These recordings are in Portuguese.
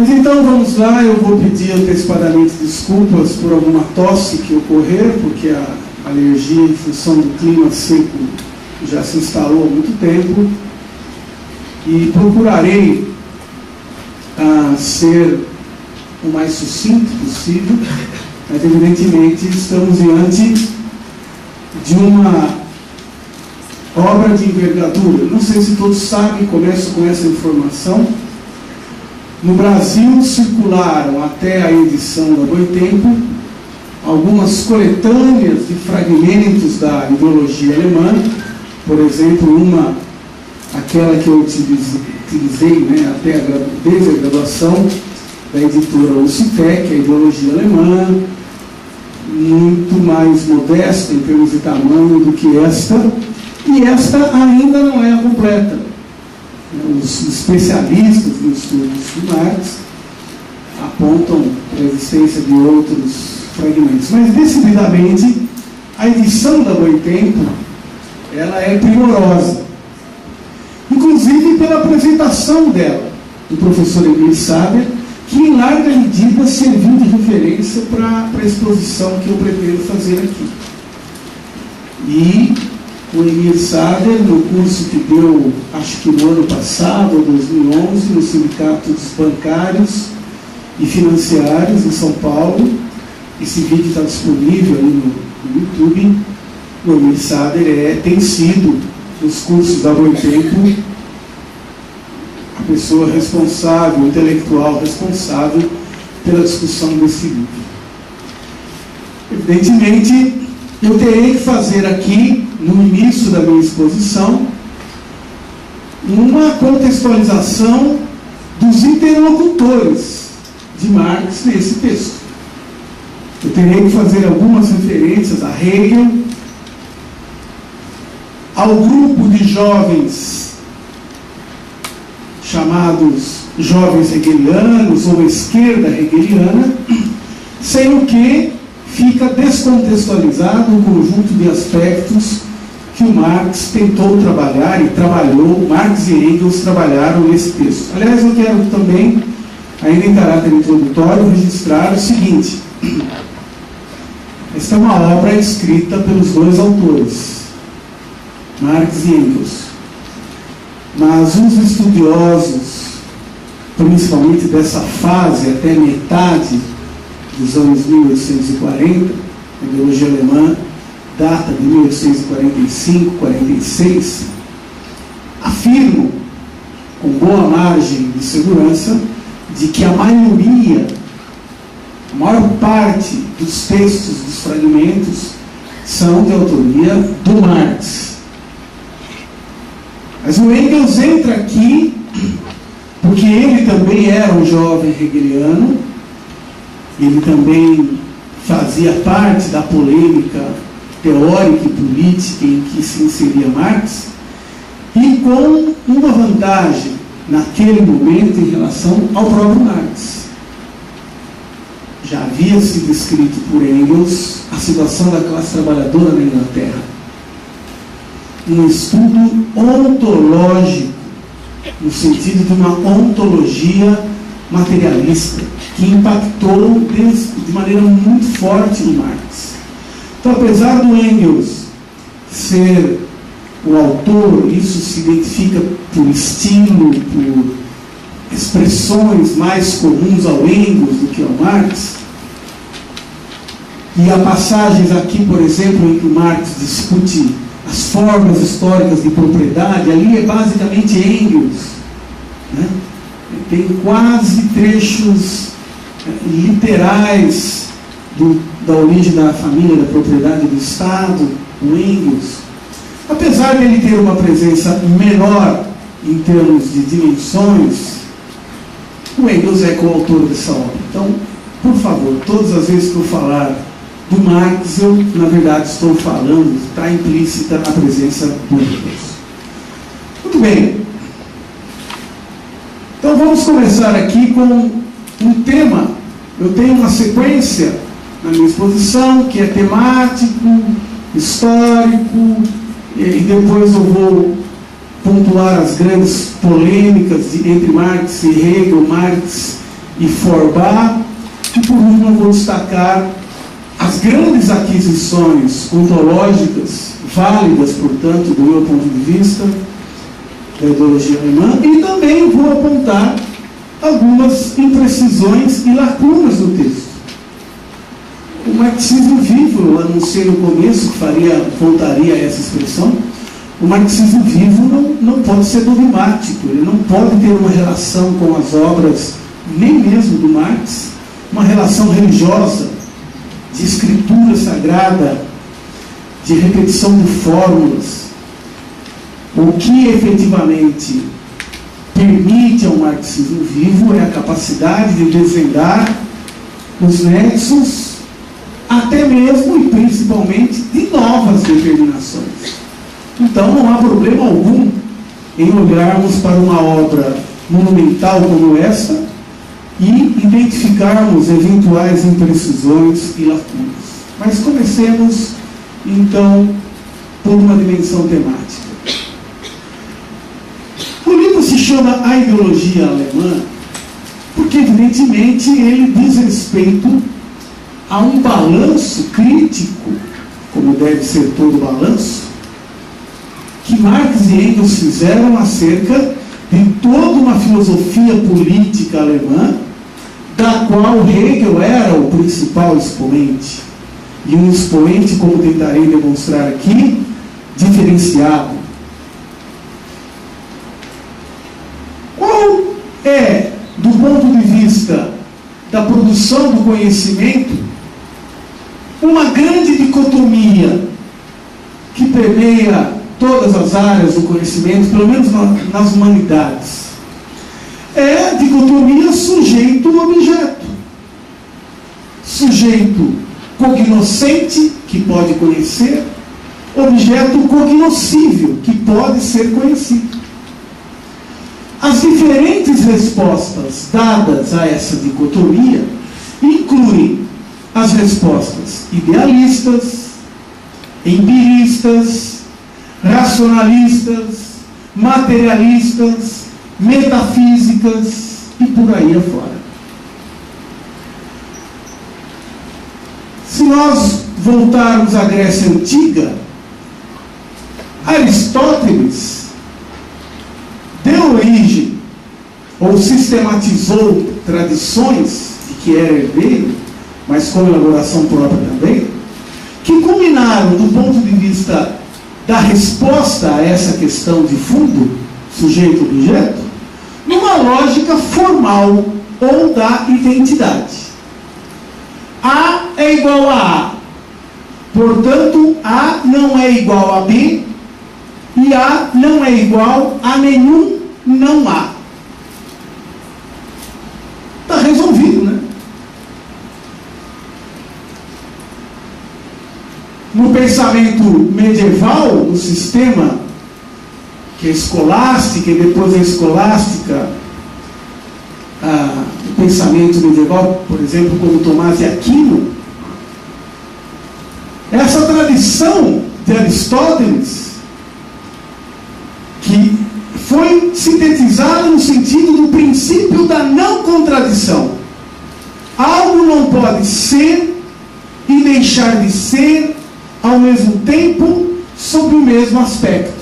Mas então vamos lá, eu vou pedir antecipadamente desculpas por alguma tosse que ocorrer, porque a alergia em função do clima seco já se instalou há muito tempo, e procurarei ser o mais sucinto possível, mas evidentemente estamos diante de uma obra de envergadura. Não sei se todos sabem, começo com essa informação. No Brasil circularam até a edição da Boitempo algumas coletâneas de fragmentos da ideologia alemã, por exemplo, aquela que eu utilizei até desde a graduação, da editora Lucitec, a ideologia alemã, muito mais modesta em termos de tamanho do que esta, e esta ainda não é a completa. Os especialistas nos estudos de Marx apontam para a existência de outros fragmentos, mas decididamente a edição da Boitempo ela é primorosa, inclusive pela apresentação dela, do professor Emil Sader, que em larga medida serviu de referência para a exposição que eu pretendo fazer aqui. E o Emil Sader, no curso que deu, acho que no ano passado, 2011, no Sindicato dos Bancários e Financiários em São Paulo, esse vídeo está disponível aí no YouTube. O Emil Sader tem sido, nos cursos da Boitempo, a pessoa responsável, intelectual responsável pela discussão desse livro. Evidentemente, eu terei que fazer aqui, no início da minha exposição, uma contextualização dos interlocutores de Marx nesse texto. Eu terei que fazer algumas referências a Hegel, ao grupo de jovens chamados jovens hegelianos ou esquerda hegeliana, sem o que fica descontextualizado um conjunto de aspectos que o Marx tentou trabalhar e trabalhou, Marx e Engels trabalharam nesse texto. Aliás, eu quero também, ainda em caráter introdutório, registrar o seguinte: esta é uma obra escrita pelos dois autores, Marx e Engels. Mas os estudiosos, principalmente dessa fase até metade dos anos 1840, a ideologia alemã data de 1845, 46, afirmam, com boa margem de segurança, de que a maioria, a maior parte dos textos, dos fragmentos, são de autoria do Marx. Mas o Engels entra aqui porque ele também era um jovem hegeliano, ele também fazia parte da polêmica teórica e política em que se inseria Marx, e com uma vantagem naquele momento em relação ao próprio Marx. Já havia sido escrito por Engels a situação da classe trabalhadora na Inglaterra. Um estudo ontológico, no sentido de uma ontologia materialista, que impactou de maneira muito forte no Marx. Então, apesar do Engels ser o autor, isso se identifica por estilo, por expressões mais comuns ao Engels do que ao Marx. E há passagens aqui, por exemplo, em que o Marx discute as formas históricas de propriedade, ali é basicamente Engels, né? Tem quase trechos literais da origem da família, da propriedade do Estado, o Engels. Apesar de ele ter uma presença menor em termos de dimensões, o Engels é coautor dessa obra. Então, por favor, todas as vezes que eu falar do Marx, eu, na verdade, estou falando, está implícita a presença do Engels. Muito bem. Então, vamos começar aqui com um tema. Eu tenho uma sequência na minha exposição, que é temático, histórico, e depois eu vou pontuar as grandes polêmicas entre Marx e Hegel, Marx e Feuerbach. E por último eu vou destacar as grandes aquisições ontológicas, válidas, portanto, do meu ponto de vista, da ideologia alemã, e também vou apontar algumas imprecisões e lacunas do texto. O marxismo vivo, eu anunciei no começo que voltaria a essa expressão. O marxismo vivo não pode ser dogmático, ele não pode ter uma relação com as obras, nem mesmo do Marx, uma relação religiosa, de escritura sagrada, de repetição de fórmulas. O que efetivamente permite ao marxismo vivo é a capacidade de desvendar os nexos, até mesmo e principalmente de novas determinações. Então não há problema algum em olharmos para uma obra monumental como essa e identificarmos eventuais imprecisões e lacunas. Mas comecemos então por uma dimensão temática. O livro se chama A Ideologia Alemã porque evidentemente ele diz respeito a um balanço crítico, como deve ser todo balanço, que Marx e Engels fizeram acerca de toda uma filosofia política alemã, da qual Hegel era o principal expoente. E um expoente, como tentarei demonstrar aqui, diferenciado. Qual é, do ponto de vista da produção do conhecimento, uma grande dicotomia que permeia todas as áreas do conhecimento, pelo menos nas humanidades? É a dicotomia sujeito-objeto. Sujeito cognoscente, que pode conhecer, objeto cognoscível, que pode ser conhecido. As diferentes respostas dadas a essa dicotomia incluem as respostas idealistas, empiristas, racionalistas, materialistas, metafísicas e por aí afora. Se nós voltarmos à Grécia Antiga, Aristóteles deu origem ou sistematizou tradições de que era herdeiro, mas com elaboração própria também, que culminaram do ponto de vista da resposta a essa questão de fundo, sujeito-objeto, numa lógica formal ou da identidade. A é igual a A. Portanto, A não é igual a B e A não é igual a nenhum não A. Está resolvido, né? No pensamento medieval, no sistema que é escolástica e depois a escolástica, o pensamento medieval, por exemplo, como Tomás de Aquino, essa tradição de Aristóteles, que foi sintetizada no sentido do princípio da não contradição. Algo não pode ser e deixar de ser ao mesmo tempo sob o mesmo aspecto.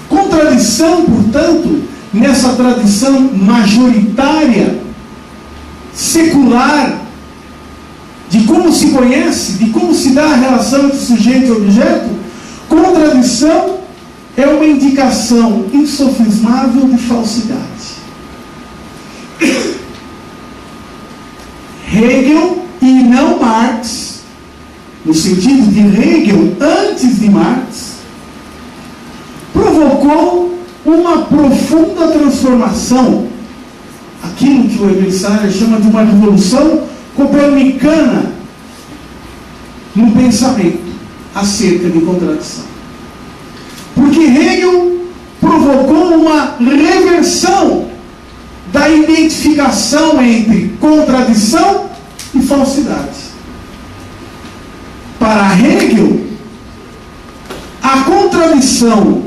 Contradição, portanto, nessa tradição majoritária, secular, de como se conhece, de como se dá a relação entre sujeito e objeto, contradição é uma indicação insofismável de falsidade. Hegel e não Marx, no sentido de Hegel antes de Marx, provocou uma profunda transformação, aquilo que o Emil Sayer chama de uma revolução copernicana no pensamento acerca de contradição. Porque Hegel provocou uma reversão da identificação entre contradição e falsidade. Para Hegel, a contradição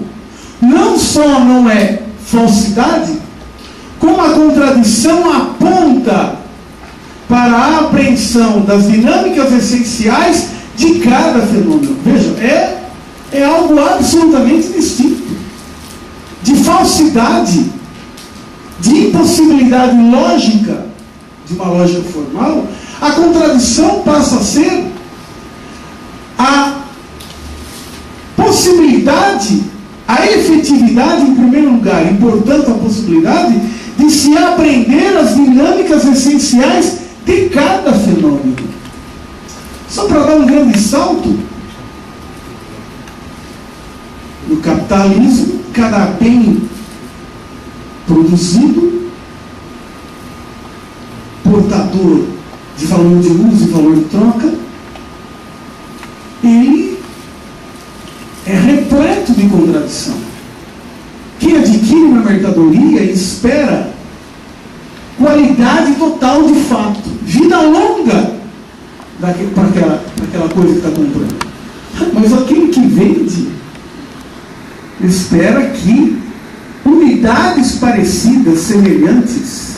não só não é falsidade, como a contradição aponta para a apreensão das dinâmicas essenciais de cada fenômeno. Veja, é algo absolutamente distinto. De falsidade, de impossibilidade lógica, de uma lógica formal, a contradição passa a ser a possibilidade, a efetividade em primeiro lugar, e portanto a possibilidade de se apreender as dinâmicas essenciais de cada fenômeno. Só para dar um grande salto, no capitalismo, cada bem produzido, portador de valor de uso e valor de troca, ele é repleto de contradição. Quem adquire uma mercadoria espera qualidade total de fato, vida longa para aquela coisa que está comprando. Mas aquele que vende espera que unidades parecidas, semelhantes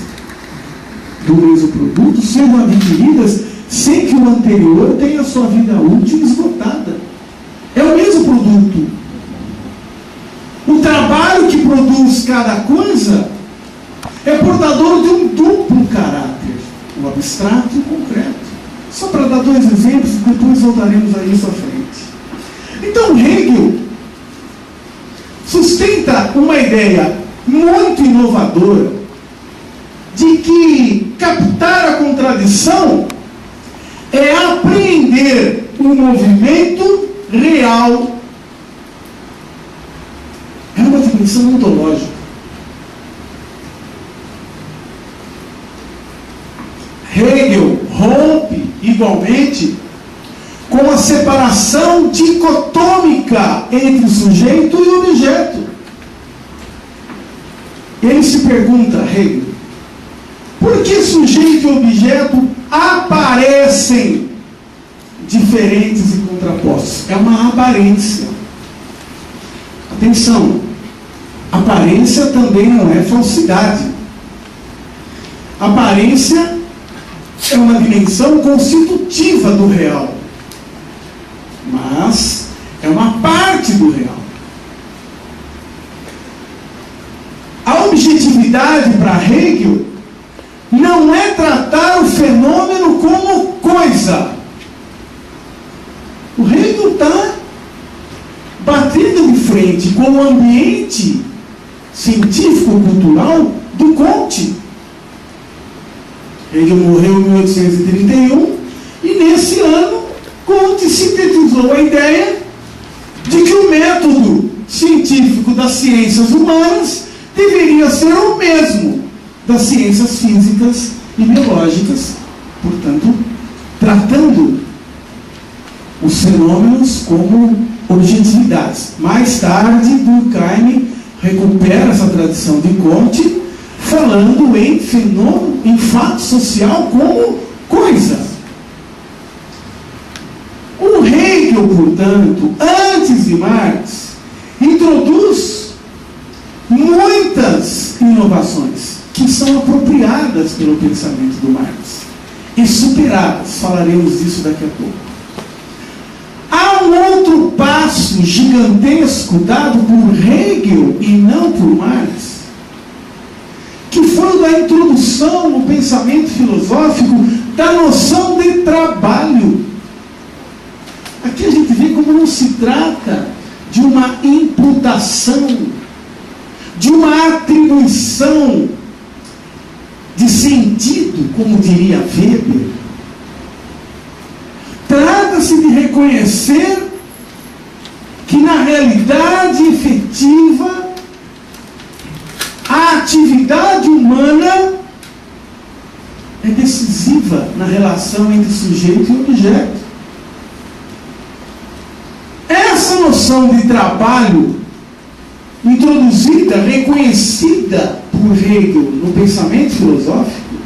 do mesmo produto, sejam adquiridas sem que o anterior tenha sua vida útil esgotada. É o mesmo produto. O trabalho que produz cada coisa é portador de um duplo caráter, o abstrato e o concreto. Só para dar dois exemplos, depois voltaremos a isso à frente. Então Hegel sustenta uma ideia muito inovadora de que captar a contradição é apreender um movimento real. É uma dimensão ontológica. Hegel rompe igualmente com a separação dicotômica entre o sujeito e o objeto. Ele se pergunta, Hegel, por que sujeito e objeto aparecem diferentes e contrapostos? É uma aparência. Atenção, aparência também não é falsidade. Aparência é uma dimensão constitutiva do real, mas é uma parte do real. A objetividade para Hegel não é tratar o fenômeno como coisa. O Hegel está batendo de frente com o ambiente científico-cultural do Comte. Hegel morreu em 1831 e nesse ano Comte sintetizou a ideia de que o método científico das ciências humanas deveria ser o mesmo das ciências físicas e biológicas, portanto, tratando os fenômenos como objetividades. Mais tarde, Durkheim recupera essa tradição de Comte, falando em fenômeno, em fato social como coisa. O Hegel, portanto, antes de Marx, introduz muitas inovações que são apropriadas pelo pensamento do Marx e superadas. Falaremos disso daqui a pouco. Há um outro passo gigantesco dado por Hegel e não por Marx, que foi o da introdução no pensamento filosófico da noção de trabalho. Aqui a gente vê como não se trata de uma imputação, de uma atribuição de sentido, como diria Weber. Trata-se de reconhecer que na realidade efetiva a atividade humana é decisiva na relação entre sujeito e objeto. Essa noção de trabalho, introduzida, reconhecida por Hegel no pensamento filosófico,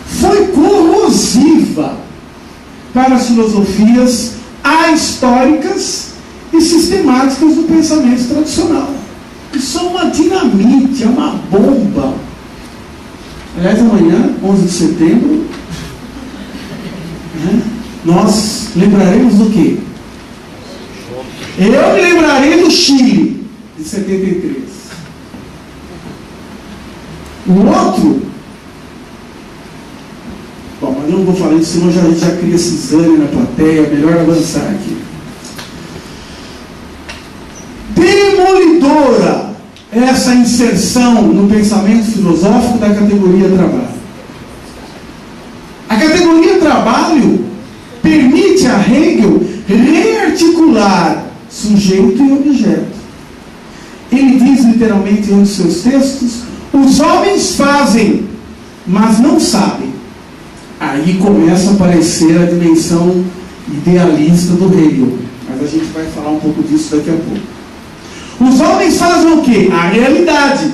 foi corrosiva para as filosofias ahistóricas e sistemáticas do pensamento tradicional. Isso é uma dinamite, é uma bomba Aliás, amanhã, 11 de setembro, nós lembraremos do quê? Eu me lembrarei do Chile, de 73. O outro, bom, mas eu não vou falar isso, senão a gente já cria cisânia na plateia, melhor avançar aqui. Demolidora essa inserção no pensamento filosófico da categoria trabalho. A categoria trabalho permite a Hegel rearticular sujeito e objeto. Ele diz literalmente em um de seus textos: os homens fazem, mas não sabem. Aí começa a aparecer a dimensão idealista do Hegel, mas a gente vai falar um pouco disso daqui a pouco. Os homens fazem o quê? A realidade.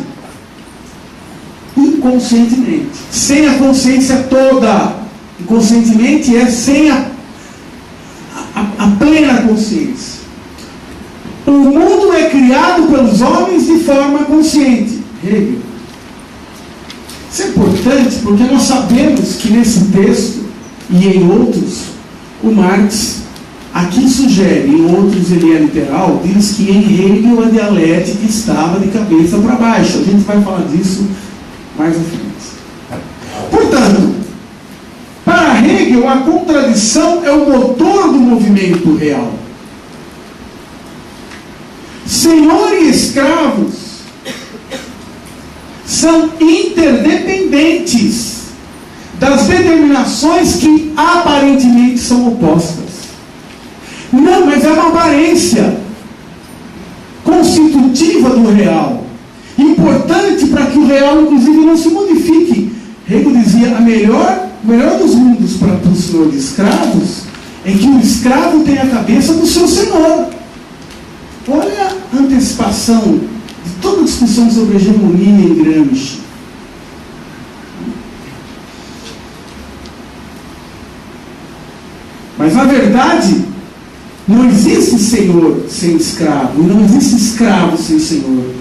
Inconscientemente. Sem a consciência toda. Inconscientemente é sem a plena consciência. O mundo é criado pelos homens de forma consciente. Hegel. Isso é importante porque nós sabemos que nesse texto e em outros, o Marx aqui sugere, em outros ele é literal, diz que em Hegel a dialética estava de cabeça para baixo. A gente vai falar disso mais à frente. Portanto, para Hegel, a contradição é o motor do movimento real. Senhor e escravos são interdependentes das determinações que aparentemente são opostas. Não, mas é uma aparência constitutiva do real, importante para que o real, inclusive, não se modifique. Hegel dizia: o melhor dos mundos para o senhor de escravos é que o escravo tem a cabeça do seu senhor. Olha a antecipação de toda a discussão sobre hegemonia em Gramsci. Mas, na verdade, não existe senhor sem escravo, e não existe escravo sem senhor.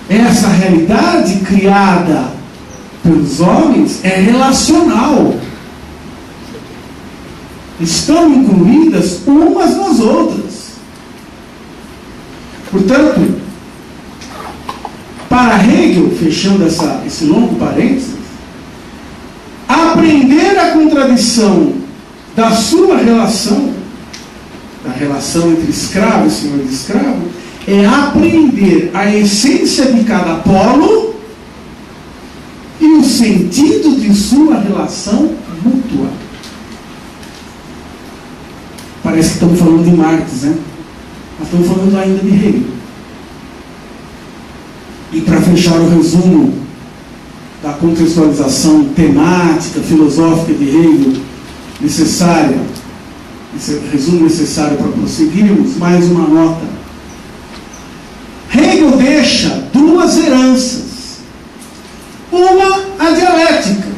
Essa realidade criada pelos homens é relacional. Estão incluídas umas nas outras. Portanto, para Hegel, fechando esse longo parênteses, aprender a contradição da sua relação, da relação entre escravo e senhor de escravo, é aprender a essência de cada polo e o sentido de sua relação mútua. Parece que estamos falando de Marx, né? Nós estamos falando ainda de Hegel. E para fechar o resumo da contextualização temática, filosófica de Hegel, necessária, esse resumo necessário para prosseguirmos, mais uma nota. Hegel deixa duas heranças. Uma, a dialética,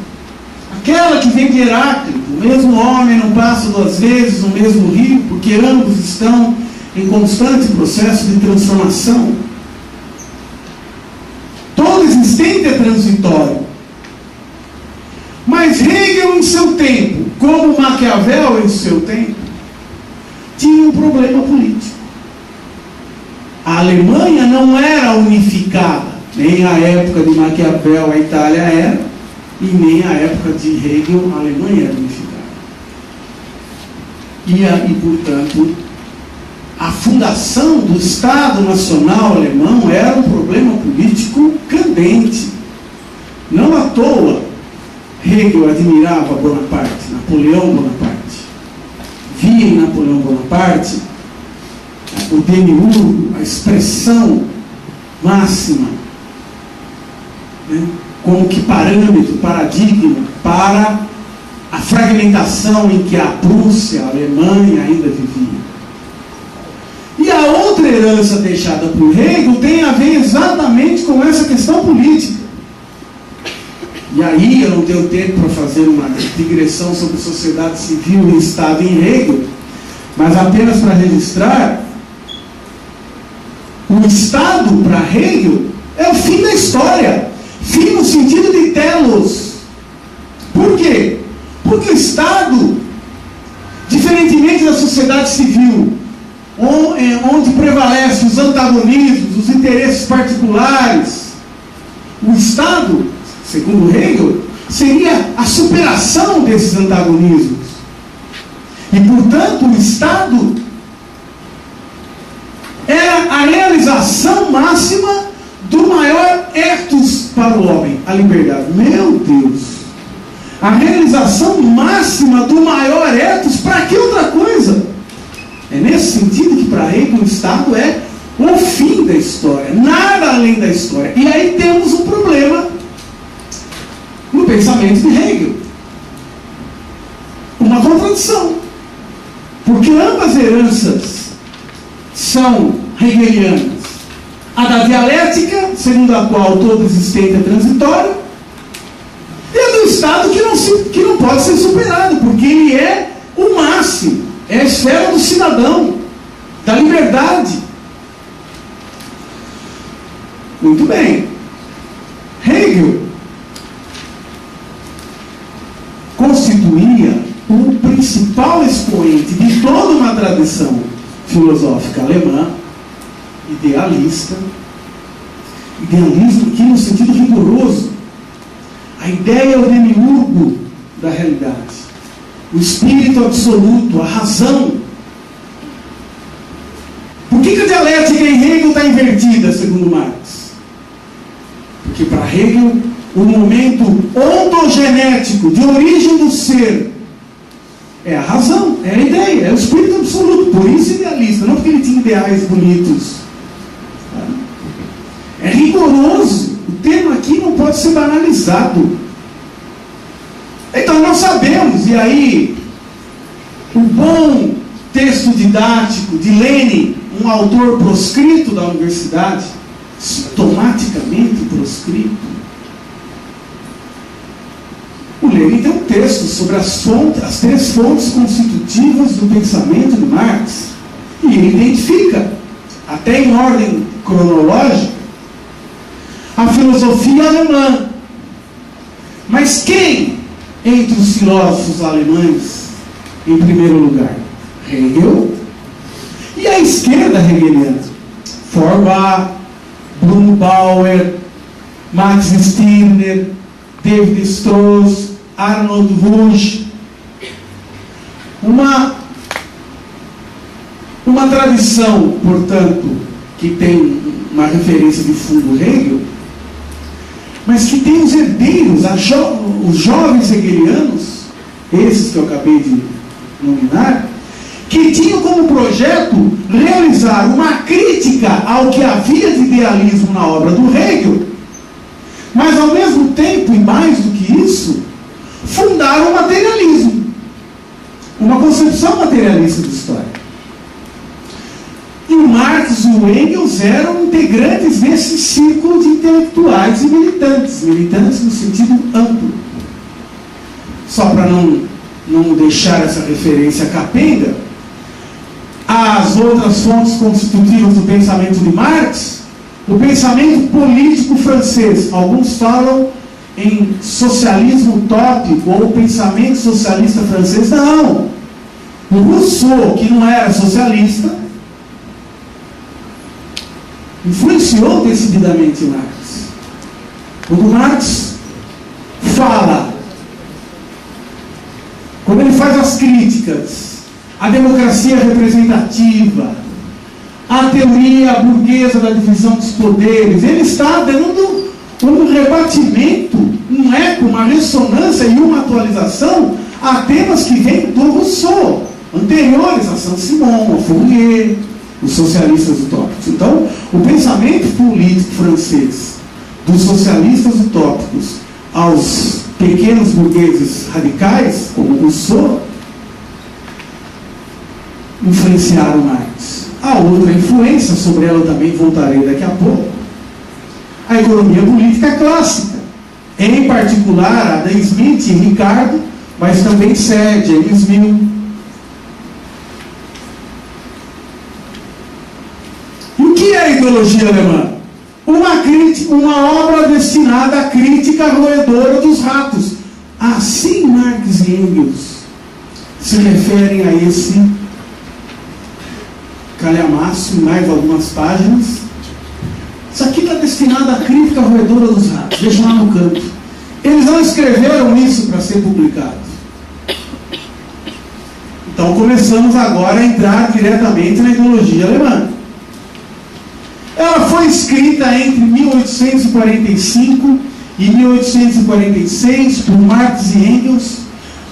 aquela que vem de Heráclito: o mesmo homem não passa duas vezes no mesmo rio, porque ambos estão em constante processo de transformação. Todo existente é transitório. Mas Hegel, em seu tempo, como Maquiavel em seu tempo, tinha um problema político. A Alemanha não era unificada, nem a época de Maquiavel a Itália era, e nem a época de Hegel a Alemanha era unificada. E portanto, a fundação do Estado Nacional Alemão era um problema político candente. Não à toa, Hegel admirava Bonaparte, Napoleão Bonaparte. Via em Napoleão Bonaparte o demiurgo, a expressão máxima, né, como que parâmetro, paradigma para a fragmentação em que a Prússia, a Alemanha ainda vivia. E a outra herança deixada por Hegel tem a ver exatamente com essa questão política. E aí eu não tenho tempo para fazer uma digressão sobre sociedade civil e Estado em Hegel, mas apenas para registrar: o Estado para Hegel é o fim da história. Fim no sentido de telos. Por quê? Porque o Estado, diferentemente da sociedade civil, onde prevalecem os antagonismos, os interesses particulares, o Estado, segundo Hegel, seria a superação desses antagonismos. E, portanto, o Estado era a realização máxima do maior ethos para o homem, a liberdade. Meu Deus! A realização máxima do maior ethos, para que outra coisa? É nesse sentido que para Hegel o Estado é o fim da história, nada além da história. E aí temos um problema no pensamento de Hegel. Uma contradição. Porque ambas heranças são hegelianas. A da dialética, segundo a qual todo existente é transitório, e a do Estado que não pode ser superado, porque ele é o máximo, é a esfera do cidadão, da liberdade. Muito bem. Hegel constituía o principal expoente de toda uma tradição filosófica alemã, idealista, idealismo aqui no sentido rigoroso. A ideia é o demiurgo da realidade, o espírito absoluto, a razão. Por que a dialética em Hegel está invertida, segundo Marx? Porque para Hegel o momento ontogenético de origem do ser é a razão, é a ideia, é o espírito absoluto. Por isso idealista, não porque ele tinha ideais bonitos. É rigoroso. O tema aqui não pode ser banalizado. Então nós sabemos, e aí o bom texto didático de Lenin, um autor proscrito da universidade, sintomaticamente proscrito. O Lenin tem um texto sobre as três fontes constitutivas do pensamento de Marx, e ele identifica, até em ordem cronológica, a filosofia alemã. Mas quem entre os filósofos alemães, em primeiro lugar? Hegel. E a esquerda hegeliana? Feuerbach, Bruno Bauer, Max Stirner, David Strauss, Arnold Ruge. Uma tradição, portanto, que tem uma referência de fundo Hegel, mas que tem os herdeiros, os jovens hegelianos, esses que eu acabei de nominar, que tinham como projeto realizar uma crítica ao que havia de idealismo na obra do Hegel, mas ao mesmo tempo, e mais do que isso, fundaram o materialismo, uma concepção materialista da história. E o Marx e o Engels eram integrantes desse círculo de intelectuais e militantes no sentido amplo. Só para não deixar essa referência capenga, as outras fontes constitutivas do pensamento de Marx, o pensamento político francês, alguns falam em socialismo utópico ou pensamento socialista francês. Não! O Rousseau, que não era socialista, influenciou decididamente Marx. Quando Marx fala, quando ele faz as críticas à democracia representativa, à teoria burguesa da divisão dos poderes, ele está dando um rebatimento, um eco, uma ressonância e uma atualização a temas que vêm do Rousseau, anteriores a Saint-Simon, a Fourier, os socialistas utópicos. Então, o pensamento político francês dos socialistas utópicos aos pequenos burgueses radicais, como Rousseau, influenciaram Marx. A outra influência, sobre ela também voltarei daqui a pouco, a economia política clássica, em particular Adam Smith e Ricardo, mas também Sede, James Mill. E o que é a ideologia alemã? O uma obra destinada à crítica roedora dos ratos. Assim Marx e Engels se referem a esse calhamaço em mais algumas páginas. Isso aqui está destinado à crítica roedora dos ratos. Deixa lá no canto. Eles não escreveram isso para ser publicado. Então começamos agora a entrar diretamente na ideologia alemã. Ela foi escrita entre 1845 e 1846 por Marx e Engels,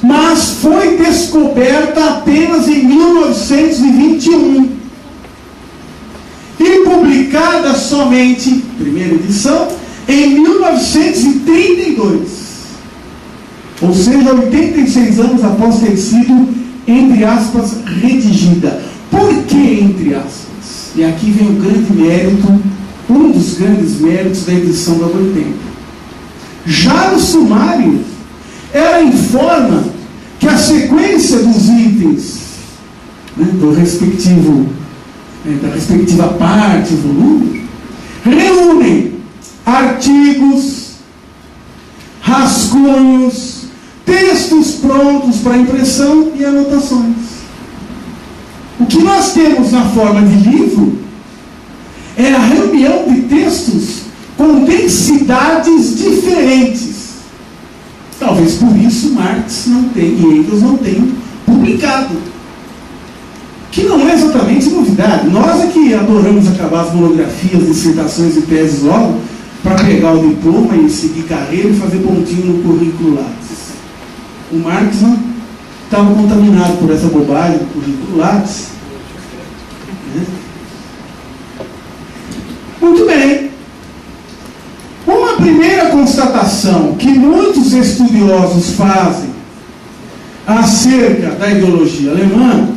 mas foi descoberta apenas em 1921 e publicada somente, primeira edição, em 1932, ou seja, 86 anos após ter sido, entre aspas, redigida. Por que entre aspas? E aqui vem o grande mérito, um dos grandes méritos da edição da Boitempo. Já no sumário, ela informa que a sequência dos itens, né, da respectiva parte, volume, reúnem artigos, rascunhos, textos prontos para impressão e anotações. O que nós temos na forma de livro é a reunião de textos com densidades diferentes. Talvez por isso Marx não tenha e Engels não tenham publicado. Que não é exatamente novidade. Nós é que adoramos acabar as monografias, dissertações e teses logo para pegar o diploma e seguir carreira e fazer pontinho no currículo Lattes. O Marx não estava contaminado por essa bobagem do currículo Lattes. Muito bem. Uma primeira constatação que muitos estudiosos fazem acerca da ideologia alemã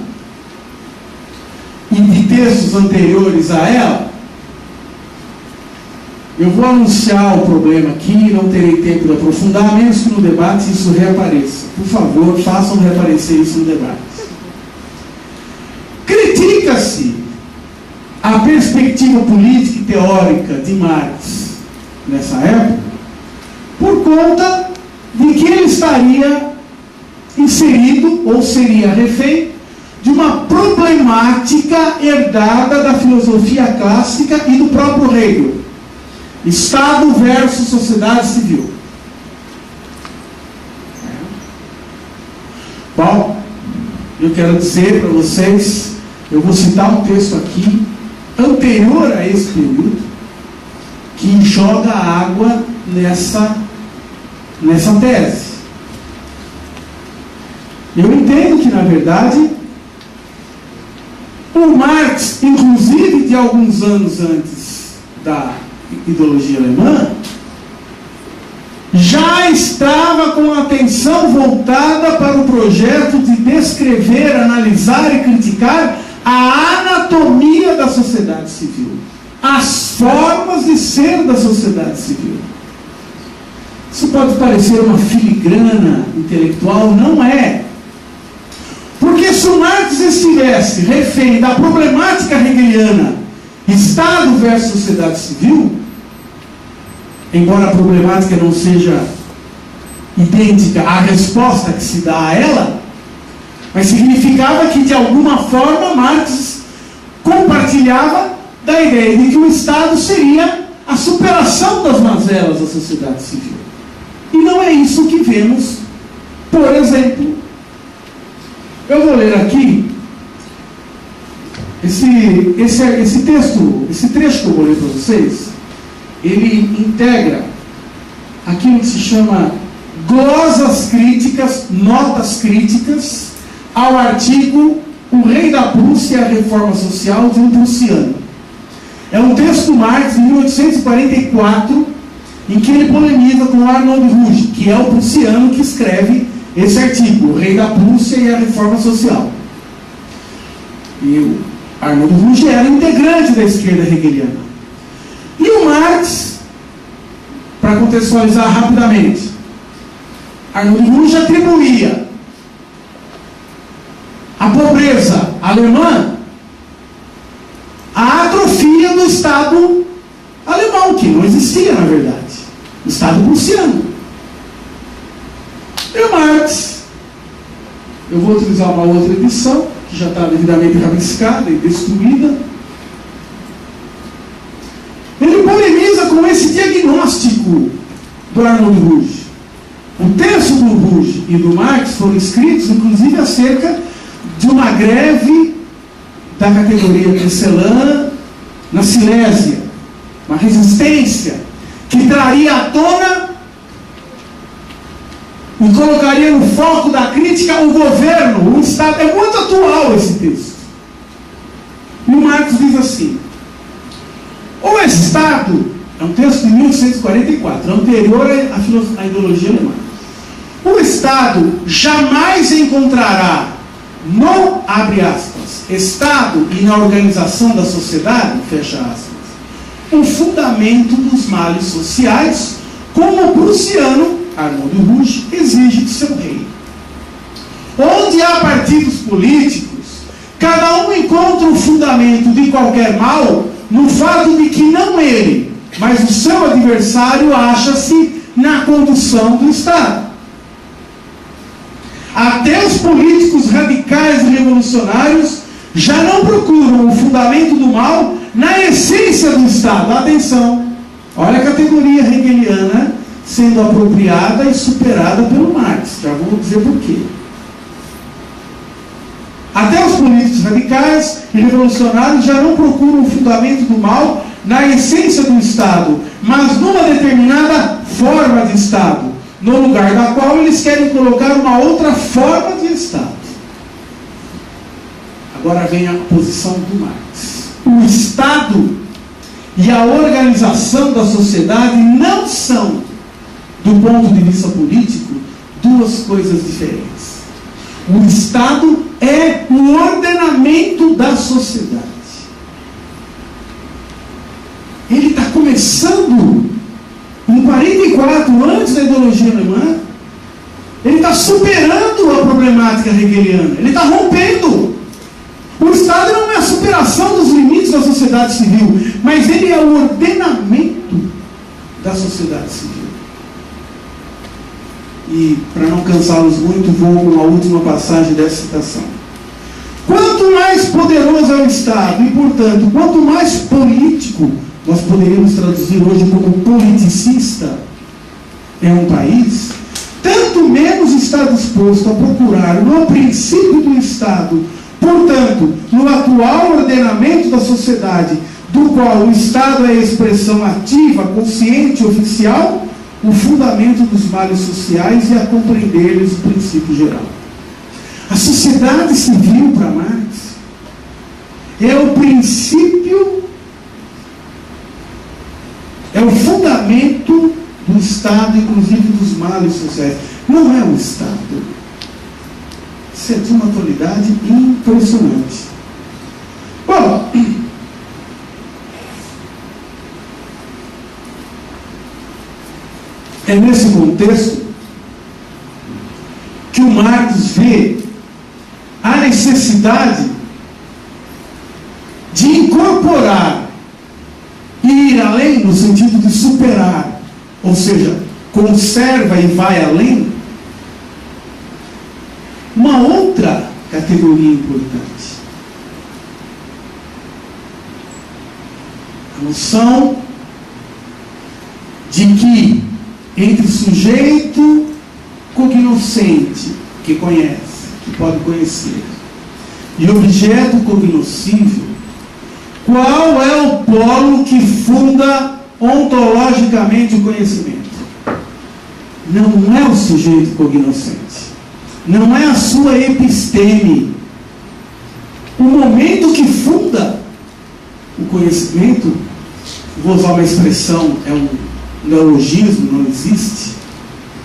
e de textos anteriores a ela, eu vou anunciar o problema aqui, não terei tempo de aprofundar, a menos que no debate isso reapareça. Por favor, façam reaparecer isso no debate. Critica-se a perspectiva política e teórica de Marx nessa época por conta de que ele estaria inserido ou seria refém de uma problemática herdada da filosofia clássica e do próprio Hegel: Estado versus sociedade civil. Bom, eu quero dizer para vocês, eu vou citar um texto aqui anterior a esse período que joga água nessa tese. Eu entendo que, na verdade, o Marx, inclusive de alguns anos antes da ideologia alemã, já estava com a atenção voltada para o projeto de descrever, analisar e criticar a anatomia da sociedade civil, as formas de ser da sociedade civil. Isso pode parecer uma filigrana intelectual, não é. Porque se o Marx estivesse refém da problemática hegeliana, Estado versus sociedade civil, embora a problemática não seja idêntica à resposta que se dá a ela, mas significava que de alguma forma Marx compartilhava da ideia de que o Estado seria a superação das mazelas da sociedade civil. E não é isso que vemos, por exemplo. Eu vou ler aqui esse texto, esse trecho que eu vou ler para vocês. Ele integra aquilo que se chama glosas críticas, notas críticas, ao artigo O Rei da Prússia e a Reforma Social de um Prussiano. É um texto do Marx, de 1844, em que ele polemiza com Arnold Ruge, que é o prussiano que escreve esse artigo, O Rei da Prússia e a Reforma Social. E o Arnold Ruge era integrante da esquerda hegeliana. E o Marx, para contextualizar rapidamente, Arnold Ruge atribuía a pobreza alemã à atrofia do Estado alemão, que não existia, na verdade. O Estado prussiano. E o Marx, eu vou utilizar uma outra edição, que já está devidamente rabiscada e destruída. Ele polemiza com esse diagnóstico do Arnold Ruge. O texto do Ruge e do Marx foram escritos, inclusive, acerca de uma greve da categoria tecelã na Silésia, uma resistência que traria à tona e colocaria no foco da crítica o governo, o Estado. É muito atual esse texto. E o Marx diz assim: o Estado, é um texto de 1844, anterior à ideologia alemã. O Estado jamais encontrará no, abre aspas, Estado e na organização da sociedade, fecha aspas, o fundamento dos males sociais, como o prussiano Arnold Ruge exige de seu rei. Onde há partidos políticos, cada um encontra o fundamento de qualquer mal no fato de que não ele, mas o seu adversário acha-se na condução do Estado. Até os políticos radicais e revolucionários já não procuram o fundamento do mal na essência do Estado. Atenção, olha a categoria hegeliana sendo apropriada e superada pelo Marx. Já vou dizer por quê. Até os políticos radicais e revolucionários já não procuram o fundamento do mal na essência do Estado, mas numa determinada forma de Estado, no lugar da qual eles querem colocar uma outra forma de Estado. Agora vem a posição do Marx. O Estado e a organização da sociedade não são, do ponto de vista político, duas coisas diferentes. O Estado é o ordenamento da sociedade. Ele está começando em 44, antes da ideologia alemã. Ele está superando a problemática hegeliana. Ele está rompendo. O Estado não é a superação dos limites da sociedade civil, mas ele é o ordenamento da sociedade civil. E, para não cansá-los muito, vou com a última passagem dessa citação. Quanto mais poderoso é o Estado, e, portanto, quanto mais político, nós poderíamos traduzir hoje como politicista, é um país, tanto menos está disposto a procurar no princípio do Estado, portanto, no atual ordenamento da sociedade, do qual o Estado é a expressão ativa, consciente e oficial, o fundamento dos males sociais e a compreender-lhes o princípio geral. A sociedade civil, para Marx, é o princípio, é o fundamento do Estado, inclusive dos males sociais. Não é o Estado. Isso é de uma atualidade impressionante. Bom, é nesse contexto que o Marx vê a necessidade de incorporar e ir além no sentido de superar, ou seja, conserva e vai além, uma outra categoria importante. A noção de que entre sujeito cognoscente, que conhece, que pode conhecer, e objeto cognoscível, qual é o polo que funda ontologicamente o conhecimento? Não é o sujeito cognoscente, não é a sua episteme. O momento que funda o conhecimento, vou usar uma expressão, é um neologismo, não existe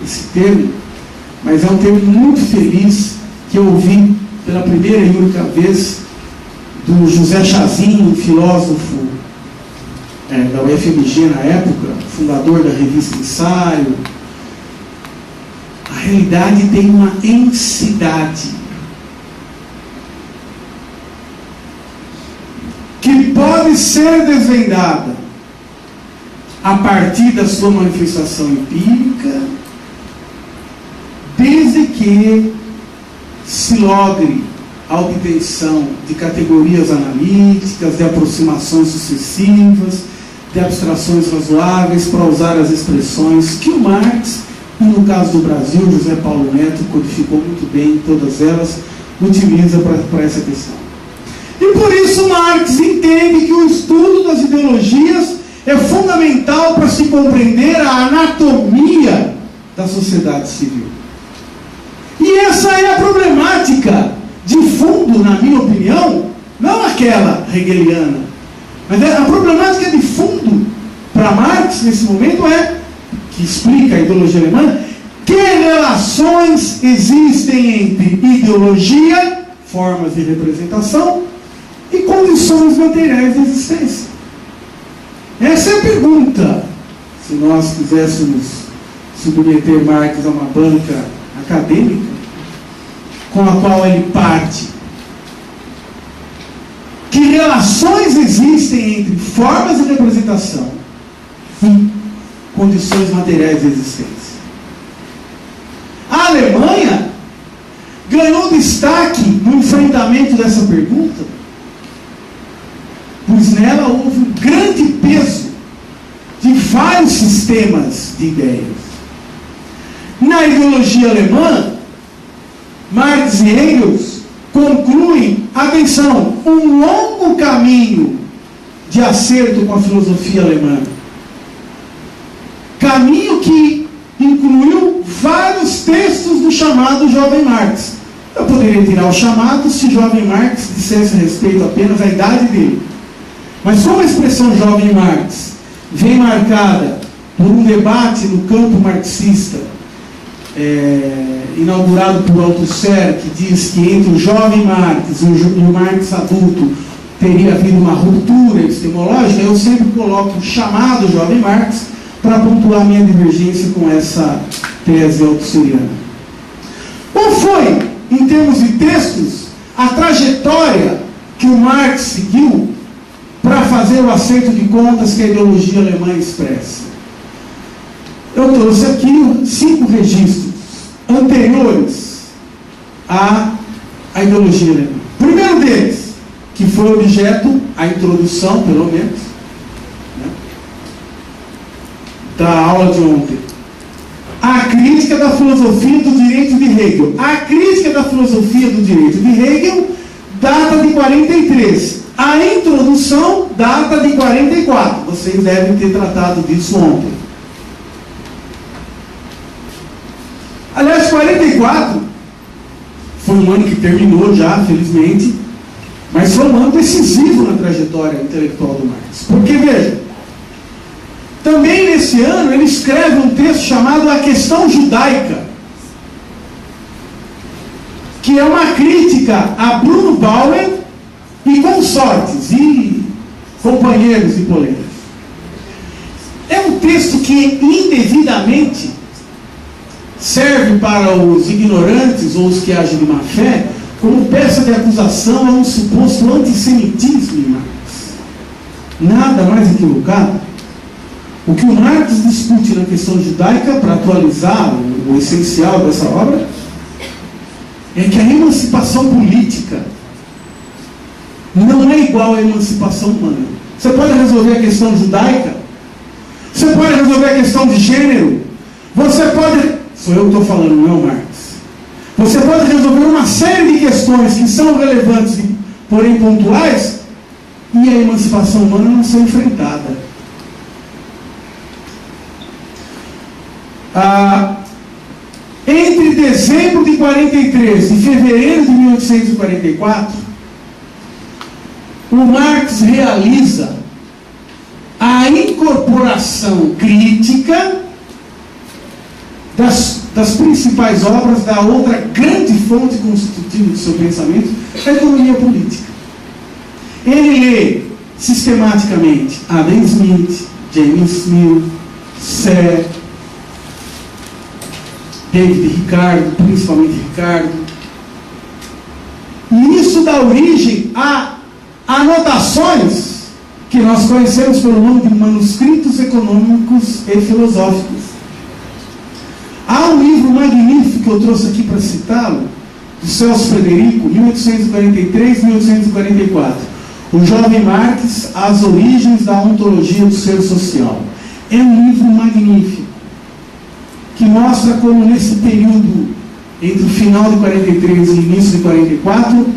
esse termo, mas é um termo muito feliz que eu ouvi pela primeira e única vez do José Chazinho, filósofo da UFMG na época, fundador da revista Ensaio. A realidade tem uma ensidade que pode ser desvendada a partir da sua manifestação empírica, desde que se logre a obtenção de categorias analíticas, de aproximações sucessivas, de abstrações razoáveis, para usar as expressões que o Marx, e no caso do Brasil, José Paulo Neto codificou muito bem todas elas, utiliza para essa questão. E por isso Marx entende que o estudo das ideologias é fundamental para se compreender a anatomia da sociedade civil. E essa é a problemática de fundo, na minha opinião, não aquela hegeliana, mas a problemática de fundo para Marx nesse momento que explica a ideologia alemã, que relações existem entre ideologia, formas de representação, e condições materiais de existência. Essa é a pergunta. Se nós quiséssemos submeter Marx a uma banca acadêmica, com a qual ele parte. Que relações existem entre formas de representação e condições materiais de existência? A Alemanha ganhou destaque no enfrentamento dessa pergunta, pois nela houve um grande peso de vários sistemas de ideias. Na ideologia alemã, Marx e Engels concluem, atenção, um longo caminho de acerto com a filosofia alemã. Caminho que incluiu vários textos do chamado Jovem Marx. Eu poderia tirar o chamado se Jovem Marx dissesse a respeito apenas da idade dele. Mas como a expressão Jovem Marx vem marcada por um debate no campo marxista, inaugurado por Althusser, que diz que entre o jovem Marx e o Marx adulto teria havido uma ruptura epistemológica, eu sempre coloco o chamado Jovem Marx para pontuar minha divergência com essa tese althusseriana. Qual foi, em termos de textos, a trajetória que o Marx seguiu para fazer o acerto de contas que a ideologia alemã expressa? Eu trouxe aqui 5 registros anteriores à ideologia alemã. O primeiro deles, que foi objeto, a introdução, pelo menos, né, da aula de ontem. A crítica da filosofia do direito de Hegel. A crítica da filosofia do direito de Hegel data de 43. A introdução data de 44. Vocês devem ter tratado disso ontem. Aliás, 44 foi um ano que terminou já, felizmente, mas foi um ano decisivo na trajetória intelectual do Marx. Porque, veja, também nesse ano ele escreve um texto chamado A Questão Judaica, que é uma crítica a Bruno Bauer e consortes, e companheiros de polêmicas. É um texto que indevidamente serve para os ignorantes ou os que agem de má fé como peça de acusação a um suposto antissemitismo em Marx. Nada mais equivocado. O que o Marx discute na questão judaica, para atualizar o essencial dessa obra, é que a emancipação política não é igual à emancipação humana. Você pode resolver a questão judaica, você pode resolver a questão de gênero, você pode... Sou eu que estou falando, não é o Marx. Você pode resolver uma série de questões que são relevantes, porém pontuais, e a emancipação humana não ser enfrentada. Entre dezembro de 43 e fevereiro de 1844, o Marx realiza a incorporação crítica das principais obras da outra grande fonte constitutiva do seu pensamento, a economia política. Ele lê sistematicamente Adam Smith, James Mill, Sé, David Ricardo, principalmente Ricardo. E isso dá origem a anotações que que nós conhecemos pelo nome de Manuscritos Econômicos e Filosóficos. Há um livro magnífico que eu trouxe aqui para citá-lo, de Celso Frederico, 1843-1844. O Jovem Marx, As Origens da Ontologia do Ser Social. É um livro magnífico, que mostra como nesse período, entre o final de 43 e o início de 44,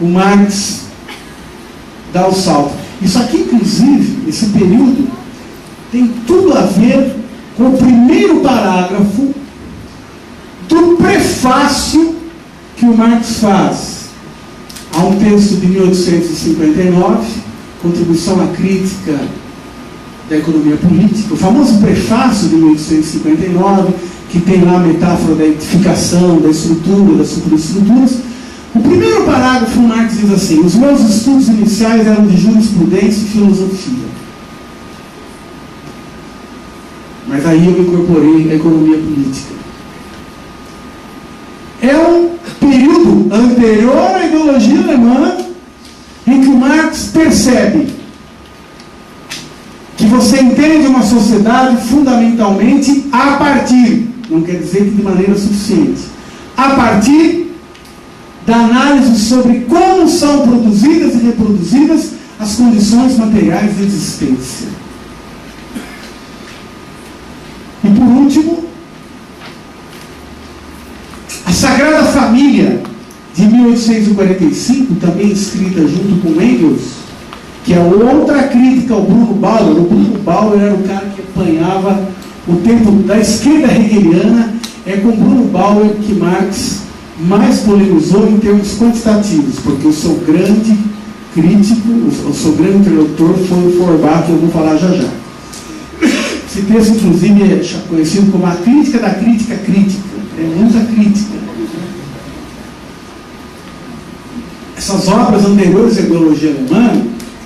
o Marx dá o salto. Isso aqui, inclusive, esse período, tem tudo a ver com o primeiro parágrafo do prefácio que o Marx faz a um texto de 1859, Contribuição à Crítica da Economia Política, o famoso prefácio de 1859, que tem lá a metáfora da edificação, da estrutura, das superestruturas. O primeiro parágrafo, Marx diz assim: os meus estudos iniciais eram de jurisprudência e filosofia. Mas aí eu incorporei a economia política. É um período anterior à ideologia alemã em que o Marx percebe que você entende uma sociedade fundamentalmente a partir, não quer dizer que de maneira suficiente, a partir da análise sobre como são produzidas e reproduzidas as condições materiais de existência. E por último, a Sagrada Família, de 1845, também escrita junto com Engels, que é outra crítica ao Bruno Bauer. O Bruno Bauer era o cara que apanhava o tempo da esquerda hegeliana. É com Bruno Bauer que Marx mais polemizou em termos quantitativos, porque o seu grande crítico, o seu grande interlocutor foi o Feuerbach, que eu vou falar já já. Esse texto, inclusive, é conhecido como a crítica da crítica crítica. É muita crítica. Essas obras anteriores à ideologia alemã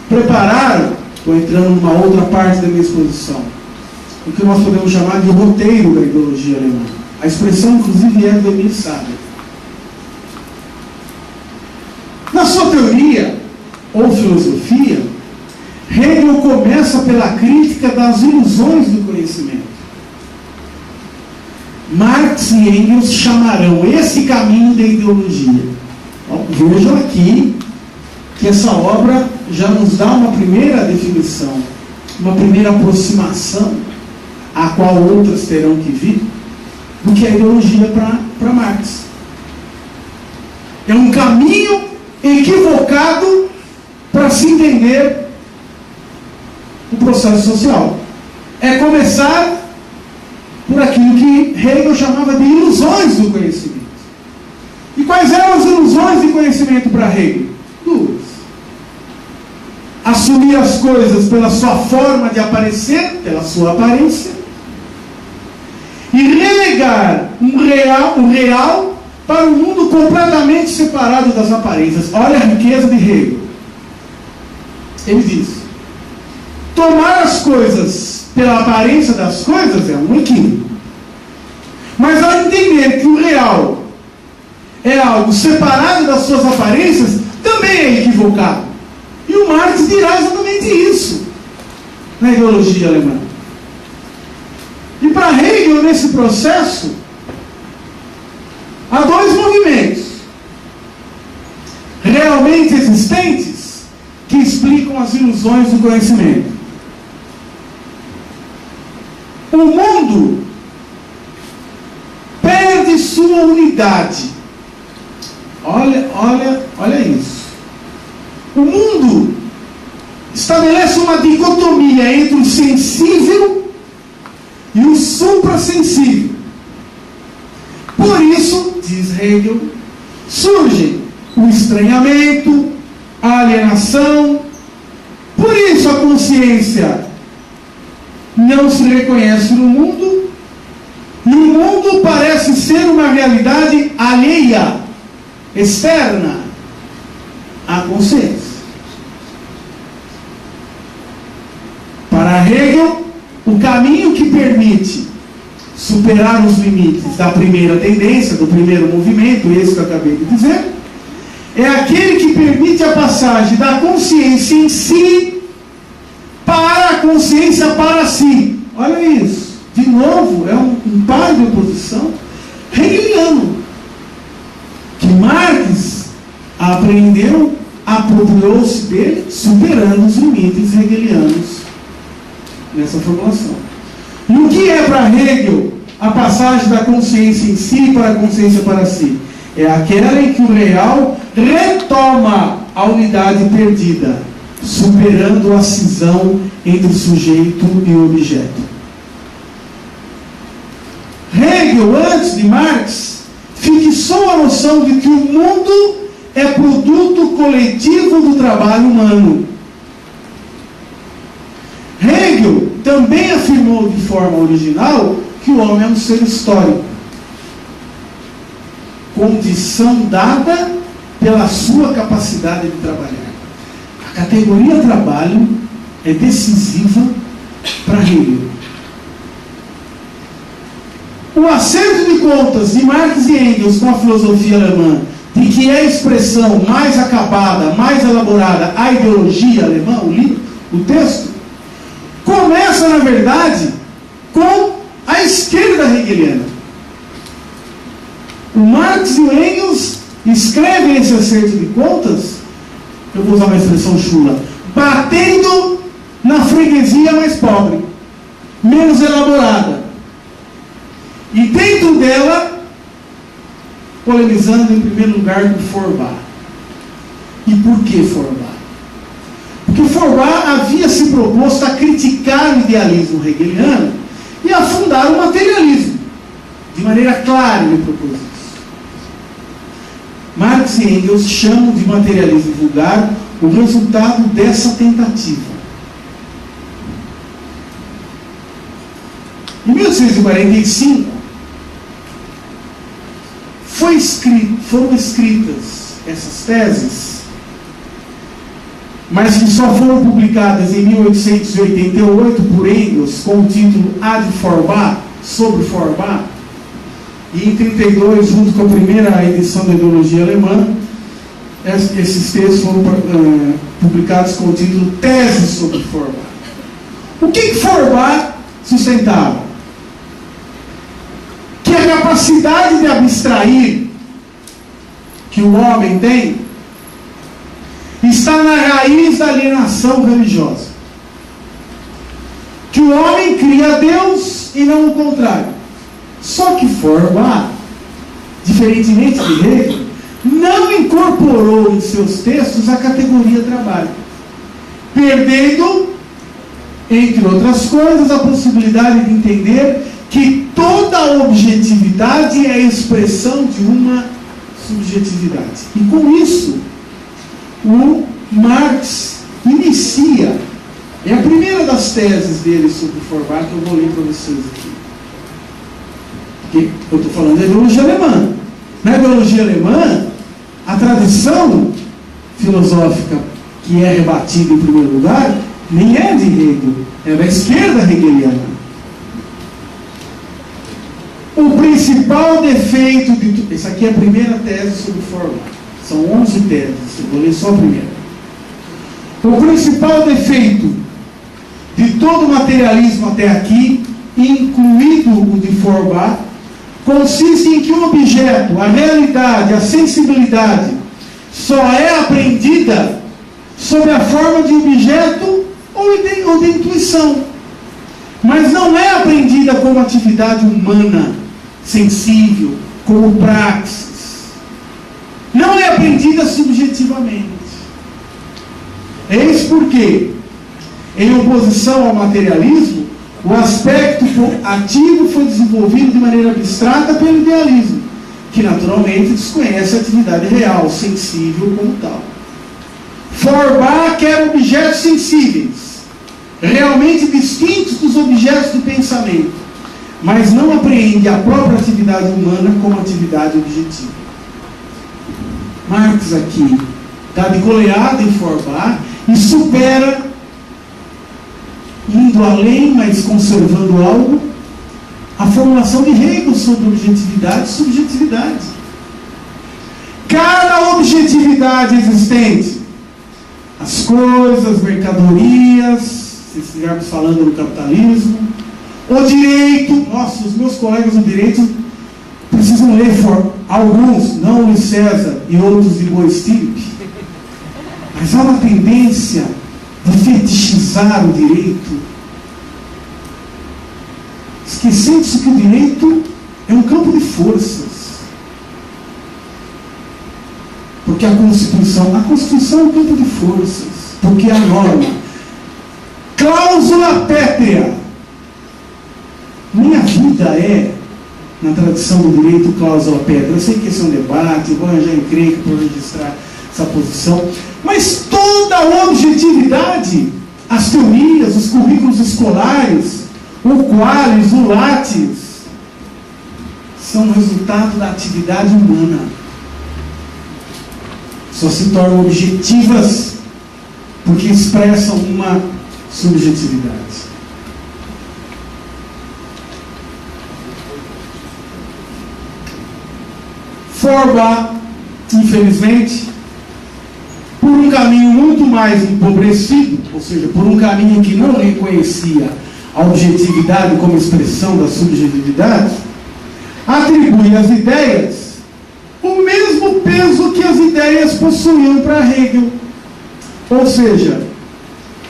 prepararam, estou entrando numa outra parte da minha exposição, o que nós podemos chamar de roteiro da ideologia alemã. A expressão, inclusive, é do Emil Sader. Na sua teoria, ou filosofia, Hegel começa pela crítica das ilusões do conhecimento. Marx e Engels chamarão esse caminho de ideologia. Então, vejam aqui que essa obra já nos dá uma primeira definição, uma primeira aproximação, a qual outras terão que vir, do que é a ideologia para Marx. É um caminho equivocado para se entender o processo social. É começar por aquilo que Hegel chamava de ilusões do conhecimento. E quais eram as ilusões de conhecimento para Hegel? Duas. Assumir as coisas pela sua forma de aparecer, pela sua aparência, e relegar o real para um mundo completamente separado das aparências. Olha a riqueza de Hegel. Ele diz: tomar as coisas pela aparência das coisas é um equívoco. Mas ao entender que o real é algo separado das suas aparências, também é equivocado. E o Marx dirá exatamente isso na ideologia alemã. E para Hegel, nesse processo, há dois movimentos realmente existentes que explicam as ilusões do conhecimento. O mundo perde sua unidade. Olha isso. O mundo estabelece uma dicotomia entre o sensível e o suprassensível. Por isso, diz Hegel, surgem o estranhamento, a alienação. Por isso a consciência não se reconhece no mundo, e o mundo parece ser uma realidade alheia, externa à consciência. Para Hegel, o caminho que permite superar os limites da primeira tendência, do primeiro movimento, esse que eu acabei de dizer, é aquele que permite a passagem da consciência em si consciência para si. Olha isso. De novo, é um par de oposição hegeliano, que Marx aprendeu, apropriou-se dele, superando os limites hegelianos nessa formulação. E o que é para Hegel a passagem da consciência em si para a consciência para si? É aquela em que o real retoma a unidade perdida, superando a cisão entre sujeito e objeto. Hegel, antes de Marx, fixou a noção de que o mundo é produto coletivo do trabalho humano. Hegel também afirmou de forma original que o homem é um ser histórico, condição dada pela sua capacidade de trabalhar. A categoria trabalho é decisiva para Hegel. O acerto de contas de Marx e Engels com a filosofia alemã, de que é a expressão mais acabada, mais elaborada, a ideologia alemã, o texto, começa, na verdade, com a esquerda hegeliana. O Marx e o Engels escrevem esse acerto de contas, eu vou usar uma expressão chula, batendo na freguesia mais pobre, menos elaborada. E dentro dela, polemizando em primeiro lugar com Feuerbach. E por que Feuerbach? Porque Feuerbach havia se proposto a criticar o idealismo hegeliano e a fundar o materialismo. De maneira clara ele propôs isso. Marx e Engels chamam de materialismo vulgar o resultado dessa tentativa. Em 1845, foram escritas essas teses, mas que só foram publicadas em 1888 por Engels com o título Ad Feuerbach, sobre Feuerbach, e em 1932, junto com a primeira edição da ideologia alemã, esses textos foram publicados com o título Teses sobre Feuerbach. O que Feuerbach sustentava? Que a capacidade de abstrair que o homem tem está na raiz da alienação religiosa. Que o homem cria Deus e não o contrário. Só que Feuerbach, diferentemente de Hegel, não incorporou em seus textos a categoria trabalho, perdendo, entre outras coisas, a possibilidade de entender que toda objetividade é a expressão de uma subjetividade. E com isso, o Marx inicia, é a primeira das teses dele sobre Feuerbach que eu vou ler para vocês aqui. Porque eu estou falando da ideologia alemã. Na ideologia alemã, a tradição filosófica que é rebatida em primeiro lugar, nem é de Hegel, é da esquerda hegeliana. O principal defeito de... Essa aqui é a primeira tese sobre Feuerbach. São 11 teses, eu vou ler só a primeira. O principal defeito de todo o materialismo até aqui, incluído o de Feuerbach, consiste em que o objeto, a realidade, a sensibilidade, só é apreendida sob a forma de objeto ou de intuição, mas não é apreendida como atividade humana, sensível, como praxis. Não é aprendida subjetivamente. Eis porque, em oposição ao materialismo, o aspecto ativo foi desenvolvido de maneira abstrata pelo idealismo, que naturalmente desconhece a atividade real, sensível como tal. Feuerbach quer objetos sensíveis, realmente distintos dos objetos do pensamento, mas não apreende a própria atividade humana como atividade objetiva. Marx aqui está de goleada em Feuerbach e supera, indo além, mas conservando algo, a formulação de Hegel sobre objetividade e subjetividade. Cada objetividade existente, as coisas, as mercadorias, se estivermos falando do capitalismo. O direito, nossa, os meus colegas do direito precisam ler alguns, não Luiz César e outros de boa estirpe, mas há uma tendência de fetichizar o direito, esquecendo-se que o direito é um campo de forças. Porque a Constituição é um campo de forças, porque a norma, cláusula pétrea. Minha vida é, na tradição do direito, cláusula pétrea. Eu sei que esse é um debate, eu vou arranjar encrenca para registrar essa posição, mas toda a objetividade, as teorias, os currículos escolares, o Qualis, o Lattes, são resultado da atividade humana. Só se tornam objetivas porque expressam uma subjetividade. Feuerbach, infelizmente, por um caminho muito mais empobrecido, ou seja, por um caminho que não reconhecia a objetividade como expressão da subjetividade, atribui às ideias o mesmo peso que as ideias possuíam para Hegel. Ou seja,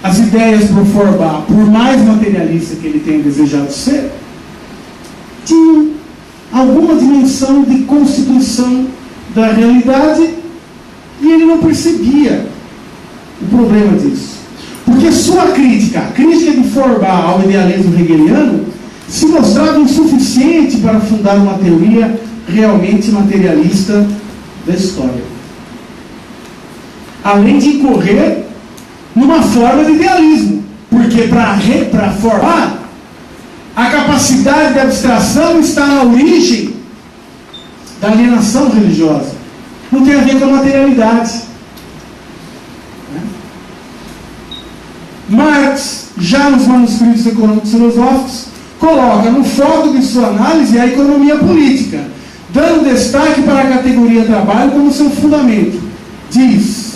as ideias para o Feuerbach, por mais materialista que ele tenha desejado ser, tinham alguma dimensão de constituição da realidade e ele não percebia o problema disso. Porque sua crítica, a crítica de Feuerbach ao idealismo hegeliano, se mostrava insuficiente para fundar uma teoria realmente materialista da história. Além de incorrer numa forma de idealismo, porque para Feuerbach a capacidade de abstração está na origem da alienação religiosa. Não tem a ver com a materialidade. Marx, já nos manuscritos econômicos filosóficos, coloca no foco de sua análise a economia política, dando destaque para a categoria trabalho como seu fundamento. Diz,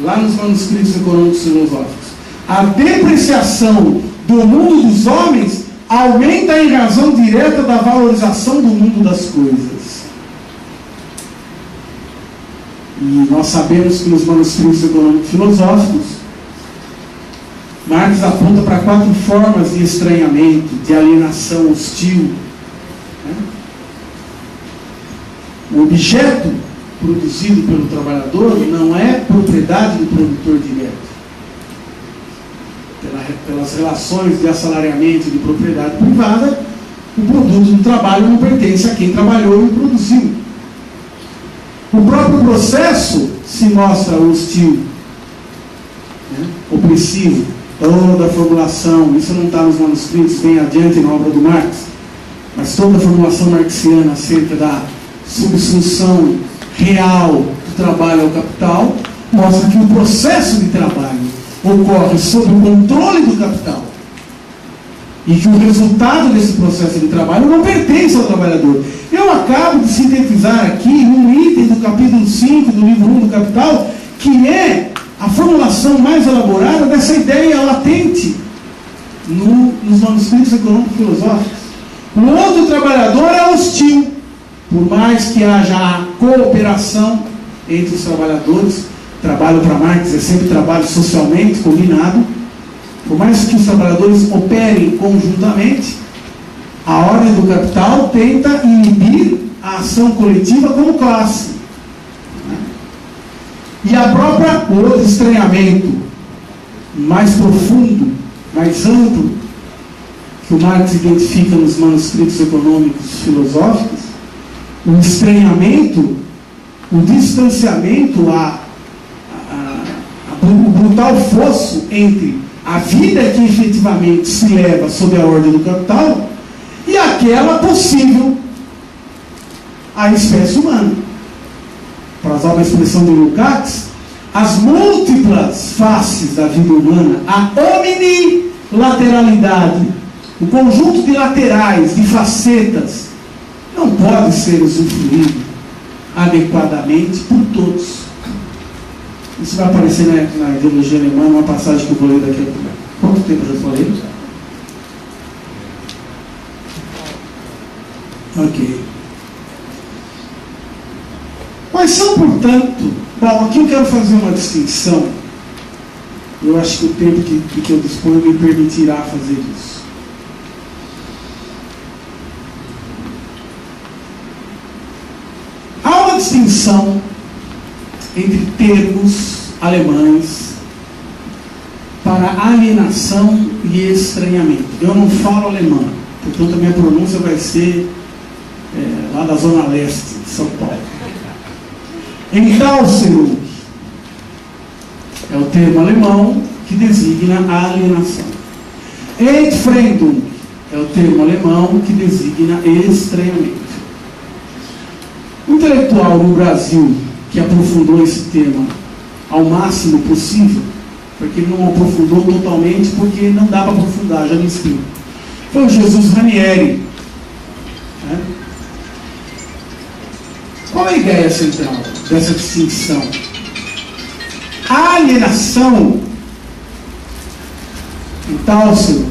lá nos manuscritos econômicos filosóficos, a depreciação do mundo dos homens aumenta em razão direta da valorização do mundo das coisas. E nós sabemos que nos manuscritos econômicos filosóficos, Marx aponta para 4 formas de estranhamento, de alienação hostil. O objeto produzido pelo trabalhador não é propriedade do produtor direto. Pelas relações de assalariamento e de propriedade privada, o produto do trabalho não pertence a quem trabalhou e produziu. O próprio processo se mostra hostil, opressivo. Toda a formulação, isso não está nos manuscritos bem adiante na obra do Marx, mas toda a formulação marxiana acerca da subsunção real do trabalho ao capital mostra que o processo de trabalho ocorre sob o controle do capital e que o resultado desse processo de trabalho não pertence ao trabalhador. Eu acabo de sintetizar aqui um item do capítulo 5 do livro 1 do Capital, que é a formulação mais elaborada dessa ideia latente nos manuscritos econômicos filosóficos. O outro trabalhador é hostil, por mais que haja a cooperação entre os trabalhadores. Trabalho para Marx é sempre trabalho socialmente combinado. Por mais que os trabalhadores operem conjuntamente, a ordem do capital tenta inibir a ação coletiva como classe. E a própria outro estranhamento mais profundo, mais amplo, que o Marx identifica nos manuscritos econômicos filosóficos, o estranhamento, o distanciamento, o brutal fosso entre a vida que efetivamente se leva sob a ordem do capital e aquela possível à espécie humana. Para usar uma expressão de Lukács, as múltiplas faces da vida humana, a omnilateralidade, o conjunto de laterais, de facetas, não pode ser usufruído adequadamente por todos. Isso vai aparecer na ideologia alemã, numa passagem que eu vou ler daqui a pouco. Quanto tempo eu já falei? Ok. Quais são, portanto... Bom, aqui eu quero fazer uma distinção. Eu acho que o tempo que eu disponho me permitirá fazer isso. Há uma distinção entre termos alemães para alienação e estranhamento. Eu não falo alemão, portanto a minha pronúncia vai ser lá da Zona Leste de São Paulo. Entalserung é o termo alemão que designa a alienação. Entfremdung é o termo alemão que designa estranhamento. O intelectual no Brasil que aprofundou esse tema ao máximo possível, porque ele não aprofundou totalmente, porque não dá para aprofundar, já me explico, foi o Jesus Ranieri. Qual é a ideia central dessa distinção? A alienação, em Tálsero,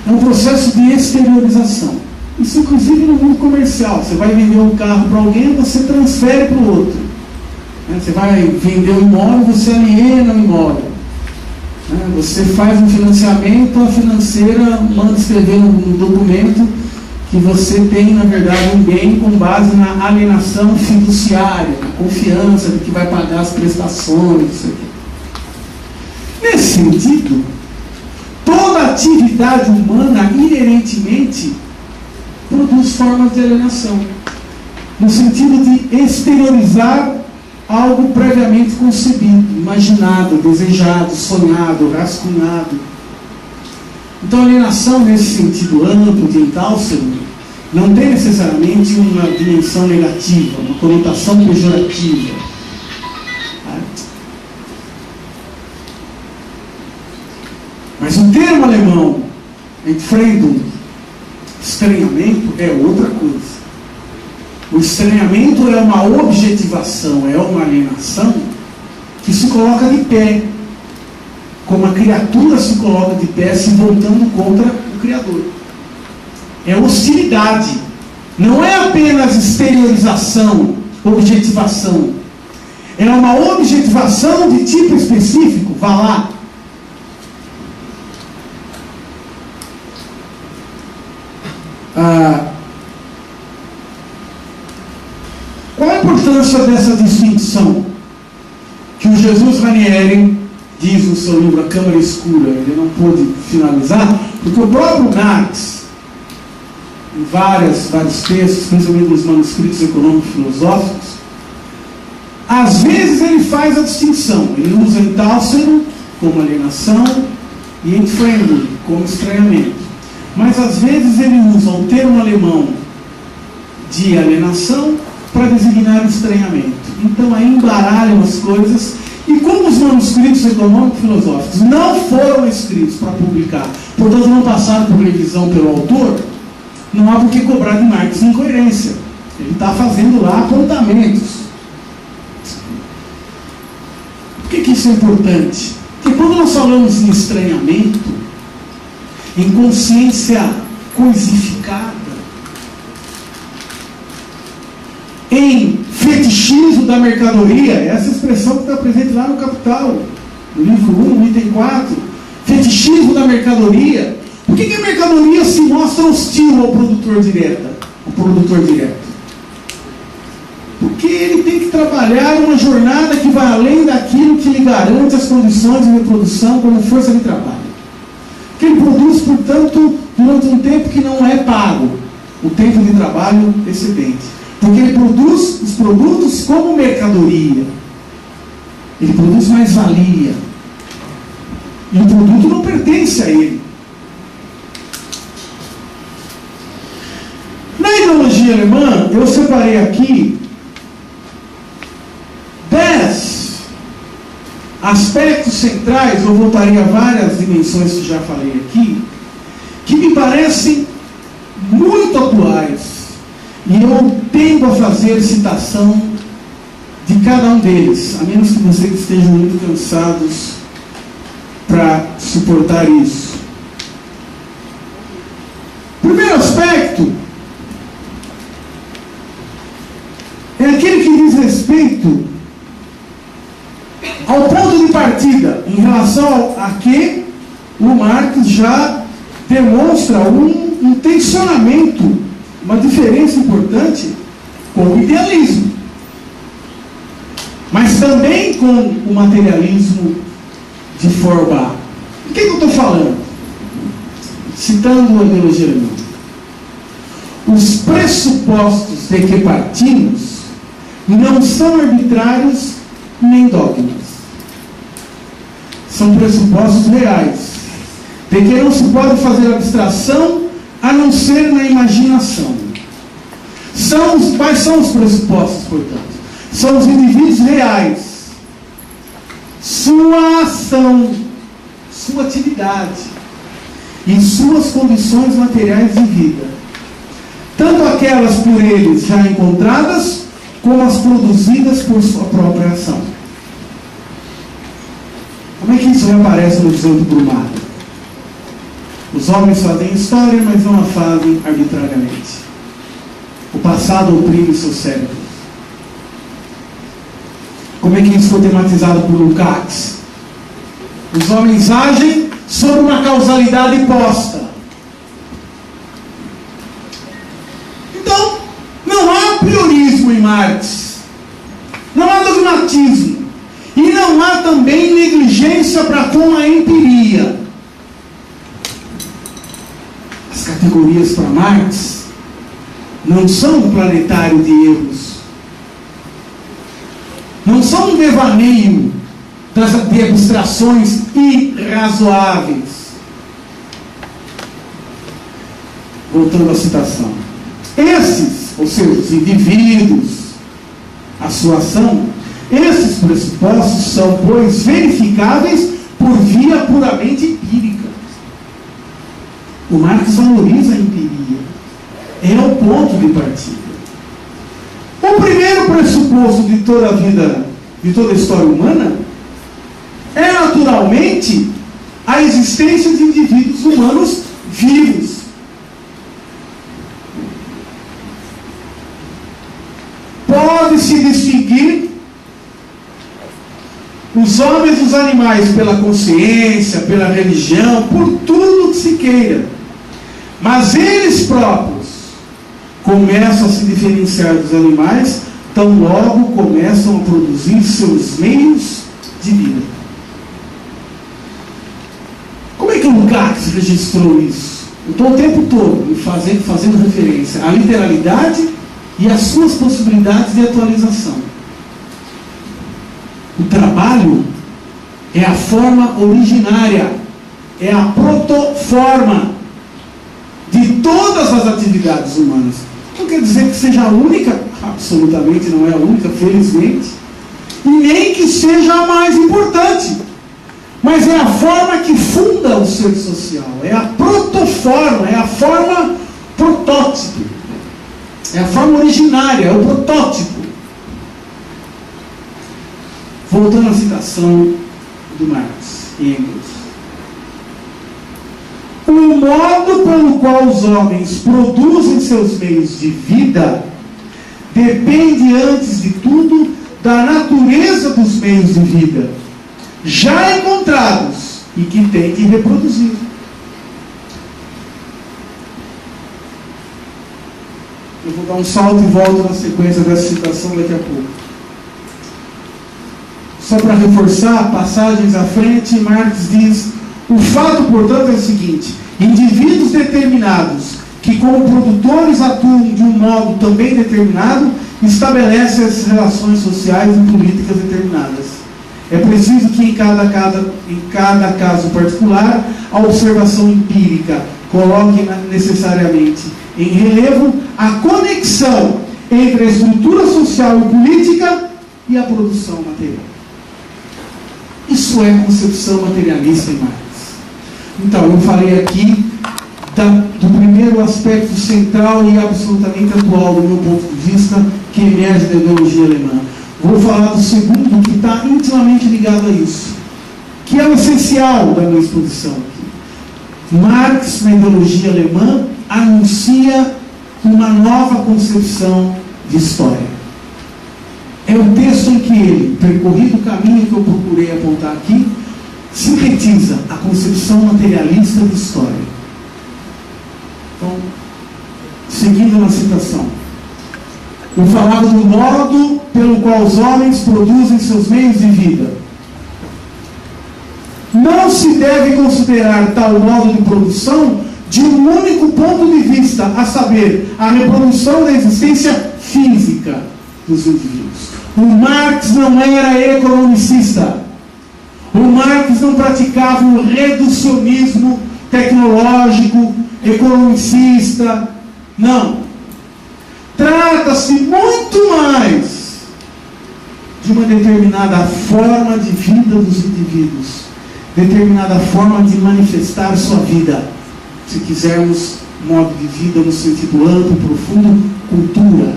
é um processo de exteriorização. Isso, inclusive, no mundo comercial. Você vai vender um carro para alguém, você transfere para o outro. Você vai vender um imóvel, você aliena o imóvel. Você faz um financiamento, a financeira manda escrever no documento que você tem, na verdade, um bem com base na alienação fiduciária, na confiança de que vai pagar as prestações, isso aqui. Nesse sentido, toda atividade humana, inerentemente, produz formas de alienação, no sentido de exteriorizar algo previamente concebido, imaginado, desejado, sonhado, rascunhado. Então, a alienação, nesse sentido amplo de Entalserung, não tem necessariamente uma dimensão negativa, uma conotação pejorativa. Mas o termo alemão, Entfremdung, estranhamento, é outra coisa. O estranhamento é uma objetivação, é uma alienação que se coloca de pé, como a criatura se coloca de pé, se voltando contra o Criador. É hostilidade. Não é apenas exteriorização, objetivação. É uma objetivação de tipo específico. Vá lá. Qual a importância dessa distinção que o Jesus Ranieri diz no seu livro A Câmara Escura? Ele não pôde finalizar, porque o próprio Marx, em vários textos, principalmente nos manuscritos econômico-filosóficos, às vezes ele faz a distinção. Ele usa Entalserung como alienação e Entfremdung como estranhamento. Mas às vezes ele usa o termo alemão de alienação para designar estranhamento. Então aí embaralham as coisas. E como os manuscritos econômico-filosóficos não foram escritos para publicar, portanto não passaram por revisão pelo autor, não há por que cobrar de Marx incoerência. Ele está fazendo lá apontamentos. Por que isso é importante? Porque quando nós falamos em estranhamento, em consciência coisificada, em fetichismo da mercadoria, essa expressão que está presente lá no Capital, no livro 1, item 4, fetichismo da mercadoria. Por que a mercadoria se mostra hostil ao produtor direto? Porque ele tem que trabalhar uma jornada que vai além daquilo que lhe garante as condições de reprodução como força de trabalho. Que ele produz, portanto, durante um tempo que não é pago, o tempo de trabalho excedente. Porque ele produz os produtos como mercadoria. Ele produz mais-valia. E o produto não pertence a ele. Na ideologia alemã, eu separei aqui 10 aspectos centrais, eu voltaria a várias dimensões que já falei aqui, que me parecem muito atuais. E eu tendo a fazer citação de cada um deles, a menos que vocês estejam muito cansados para suportar isso. Primeiro aspecto é aquele que diz respeito ao ponto de partida, em relação a que o Marx já demonstra um tensionamento, uma diferença importante com o idealismo, mas também com o materialismo de forma. O que eu estou falando? Citando a ideologia alemã. Os pressupostos de que partimos não são arbitrários nem dogmas. São pressupostos reais, de que não se pode fazer abstração a não ser na imaginação. Quais são os pressupostos, portanto? São os indivíduos reais, sua ação, sua atividade e suas condições materiais de vida, tanto aquelas por eles já encontradas, como as produzidas por sua própria ação. Como é que isso reaparece no 18 Brumário? Os homens fazem história, mas não a fazem arbitrariamente. O passado oprime seus cérebros. Como é que isso foi tematizado por Lukács? Os homens agem sob uma causalidade posta. Então, não há priorismo em Marx. Não há dogmatismo. E não há também negligência para com a empiria. As categorias para Marx não são um planetário de erros. Não são um devaneio de abstrações irrazoáveis. Voltando à citação. Esses, ou seja, os indivíduos, a sua ação, esses pressupostos são, pois, verificáveis por via puramente empírica. O Marx valoriza a empiria. É o ponto de partida. O primeiro pressuposto de toda a vida, de toda a história humana, é naturalmente a existência de indivíduos humanos vivos. Pode-se distinguir os homens dos animais pela consciência, pela religião, por tudo que se queira. Mas eles próprios começam a se diferenciar dos animais, tão logo começam a produzir seus meios de vida. Como é que o Lukács registrou isso? Eu estou o tempo todo fazendo referência à literalidade e às suas possibilidades de atualização. O trabalho é a forma originária, é a protoforma de todas as atividades humanas. Não quer dizer que seja a única, absolutamente não é a única, felizmente, e nem que seja a mais importante, mas é a forma que funda o ser social, é a protoforma, é a forma protótipo, é a forma originária, é o protótipo. Voltando à citação do Marx e Engels. O modo pelo qual os homens produzem seus meios de vida depende, antes de tudo, da natureza dos meios de vida já encontrados e que tem que reproduzir. Eu vou dar um salto e volto na sequência dessa citação daqui a pouco. Só para reforçar, passagens à frente, Marx diz: o fato, portanto, é o seguinte: indivíduos determinados, que como produtores atuam de um modo também determinado, estabelecem as relações sociais e políticas determinadas. É preciso que em cada caso particular, a observação empírica coloque necessariamente em relevo a conexão entre a estrutura social e política e a produção material. Isso é concepção materialista em Marx. Então, eu falei aqui do primeiro aspecto central e absolutamente atual do meu ponto de vista, que emerge da ideologia alemã. Vou falar do segundo, que está intimamente ligado a isso, que é o essencial da minha exposição aqui. Marx, na ideologia alemã, anuncia uma nova concepção de história. É o texto em que ele, percorrido o caminho que eu procurei apontar aqui, sintetiza a concepção materialista de história. Então, seguindo na citação, eu falava do modo pelo qual os homens produzem seus meios de vida. Não se deve considerar tal modo de produção de um único ponto de vista, a saber, a reprodução da existência física dos indivíduos. O Marx não era economicista. O Marx não praticava um reducionismo tecnológico, economicista. Não. Trata-se muito mais de uma determinada forma de vida dos indivíduos, determinada forma de manifestar sua vida. Se quisermos, modo de vida no sentido amplo, profundo, cultura.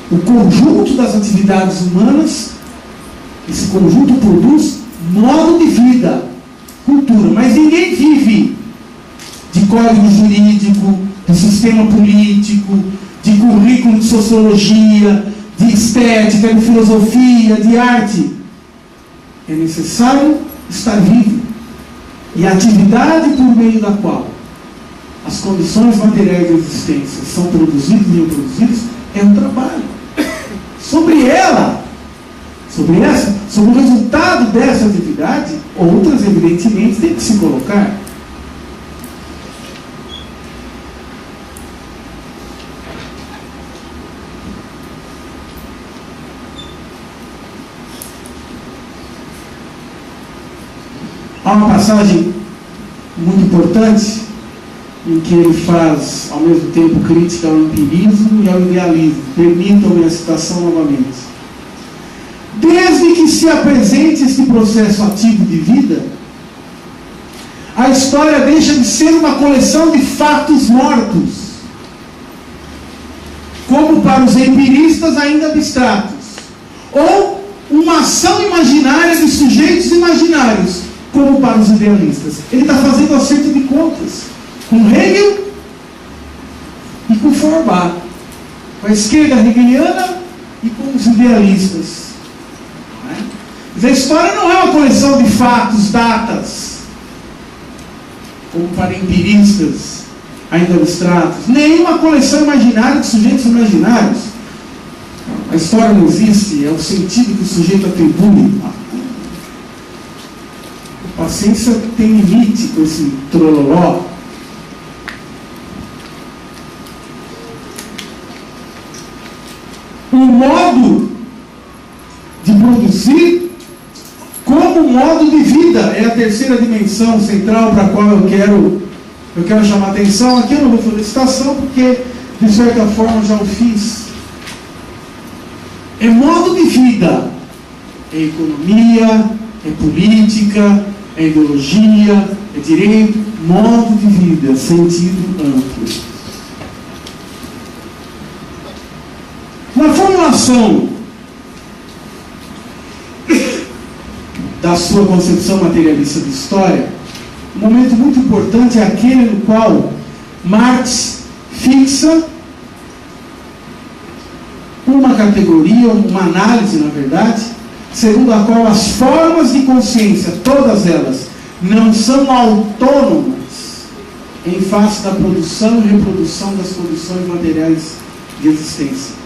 O conjunto das atividades humanas, esse conjunto produz modo de vida, cultura. Mas ninguém vive de código jurídico, de sistema político, de currículo de sociologia, de estética, de filosofia, de arte. É necessário estar vivo. E a atividade por meio da qual as condições materiais de existência são produzidas e reproduzidas é um trabalho. Sobre ela, sobre o resultado dessa atividade, outras, evidentemente, têm que se colocar. Há uma passagem muito importante em que ele faz, ao mesmo tempo, crítica ao empirismo e ao idealismo. Permitam-me a citação novamente. Desde que se apresente este processo ativo de vida, a história deixa de ser uma coleção de fatos mortos, como para os empiristas ainda abstratos, ou uma ação imaginária de sujeitos imaginários, como para os idealistas. Ele está fazendo acerto de contas com Hegel e com Feuerbach, com a esquerda hegeliana e com os idealistas. Mas a história não é uma coleção de fatos, datas, como para empiristas ainda abstratos, nem uma coleção imaginária de sujeitos imaginários. A história não existe, é o sentido que o sujeito atribui. A paciência tem limite com esse trololó. O modo de produzir como modo de vida é a terceira dimensão central para a qual eu quero chamar a atenção. Aqui eu não vou fazer citação porque, de certa forma, já o fiz. É modo de vida. É economia, é política, é ideologia, é direito, modo de vida, sentido amplo. Na formulação da sua concepção materialista de história, um momento muito importante é aquele no qual Marx fixa uma categoria, uma análise, na verdade, segundo a qual as formas de consciência, todas elas, não são autônomas em face da produção e reprodução das condições materiais de existência.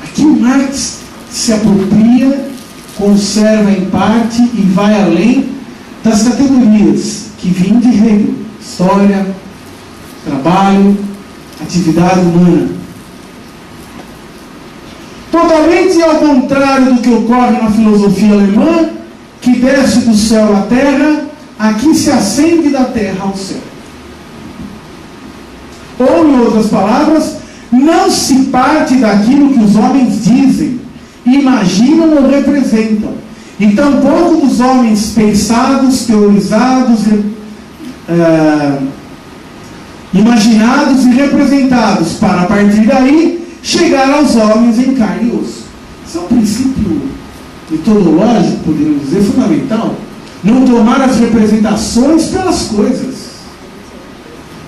Aqui o Marx se apropria, conserva em parte e vai além das categorias que vêm de Hegel: história, trabalho, atividade humana. Totalmente ao contrário do que ocorre na filosofia alemã, que desce do céu à terra, aqui se ascende da terra ao céu. Ou, em outras palavras, não se parte daquilo que os homens dizem, imaginam ou representam, e tampouco dos homens pensados, teorizados, imaginados e representados, para a partir daí chegar aos homens em carne e osso. Isso é um princípio metodológico, poderíamos dizer, fundamental. Não tomar as representações pelas coisas.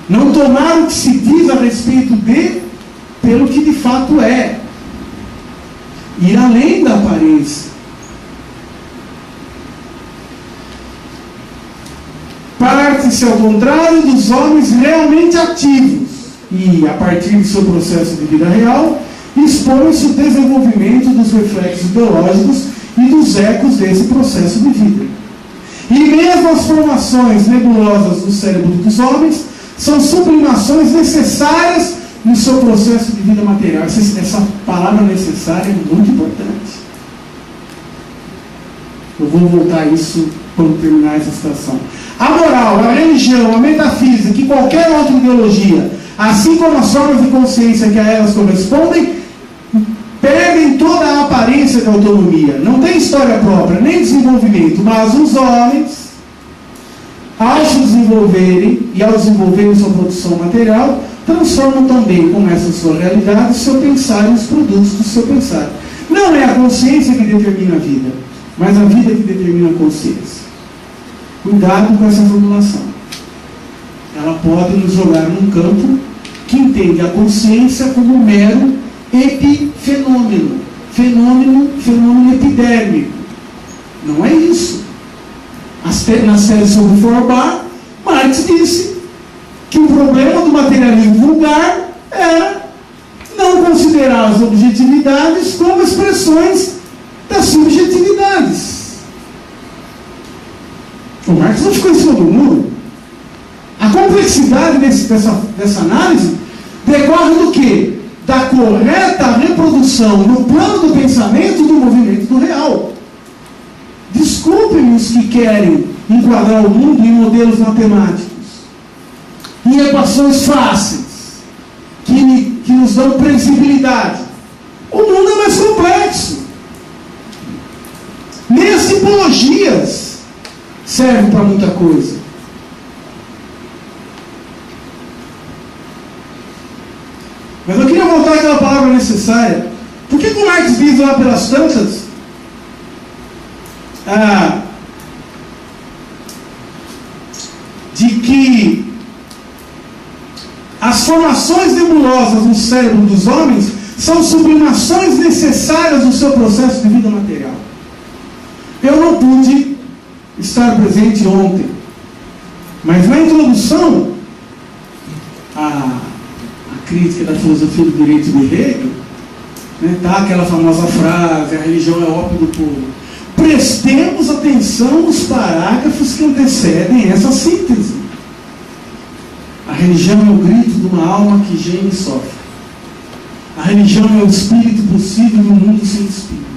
Não tomar o que se diz a respeito de pelo que de fato é. Ir além da aparência. Parte-se ao contrário dos homens realmente ativos e, a partir do seu processo de vida real, expõe-se o desenvolvimento dos reflexos biológicos e dos ecos desse processo de vida. E mesmo as formações nebulosas do cérebro dos homens são sublimações necessárias no seu processo de vida material. Essa palavra necessária é muito importante. Eu vou voltar a isso quando terminar essa citação. A moral, a religião, a metafísica e qualquer outra ideologia, assim como as formas de consciência que a elas correspondem, perdem toda a aparência de autonomia. Não tem história própria, nem desenvolvimento, mas os homens, ao se desenvolverem e ao desenvolverem sua produção material, transformam também, com essa sua realidade, o seu pensar e os produtos do seu pensar. Não é a consciência que determina a vida, mas a vida que determina a consciência. Cuidado com essa formulação. Ela pode nos jogar num campo que entende a consciência como um mero epifenômeno. Fenômeno epidérmico. Não é isso. Na série sobre Feuerbach, Marx disse que o problema do materialismo vulgar era não considerar as objetividades como expressões das subjetividades. O Marx não ficou em cima do muro. A complexidade dessa análise decorre do quê? Da correta reprodução no plano do pensamento do movimento do real. Desculpem os que querem enquadrar o mundo em modelos matemáticos, em equações fáceis, que nos dão previsibilidade. O mundo é mais complexo. Nem as tipologias servem para muita coisa. Mas eu queria voltar àquela palavra necessária. Por que o Marx diz lá pelas tantas de que as formações nebulosas no cérebro dos homens são sublimações necessárias do seu processo de vida material? Eu não pude estar presente ontem, mas na introdução à crítica da filosofia do direito de Hegel, tá aquela famosa frase: a religião é o ópio do povo. Prestemos atenção nos parágrafos que antecedem essa síntese. A religião é o grito de uma alma que geme e sofre. A religião é o espírito possível no mundo sem espírito.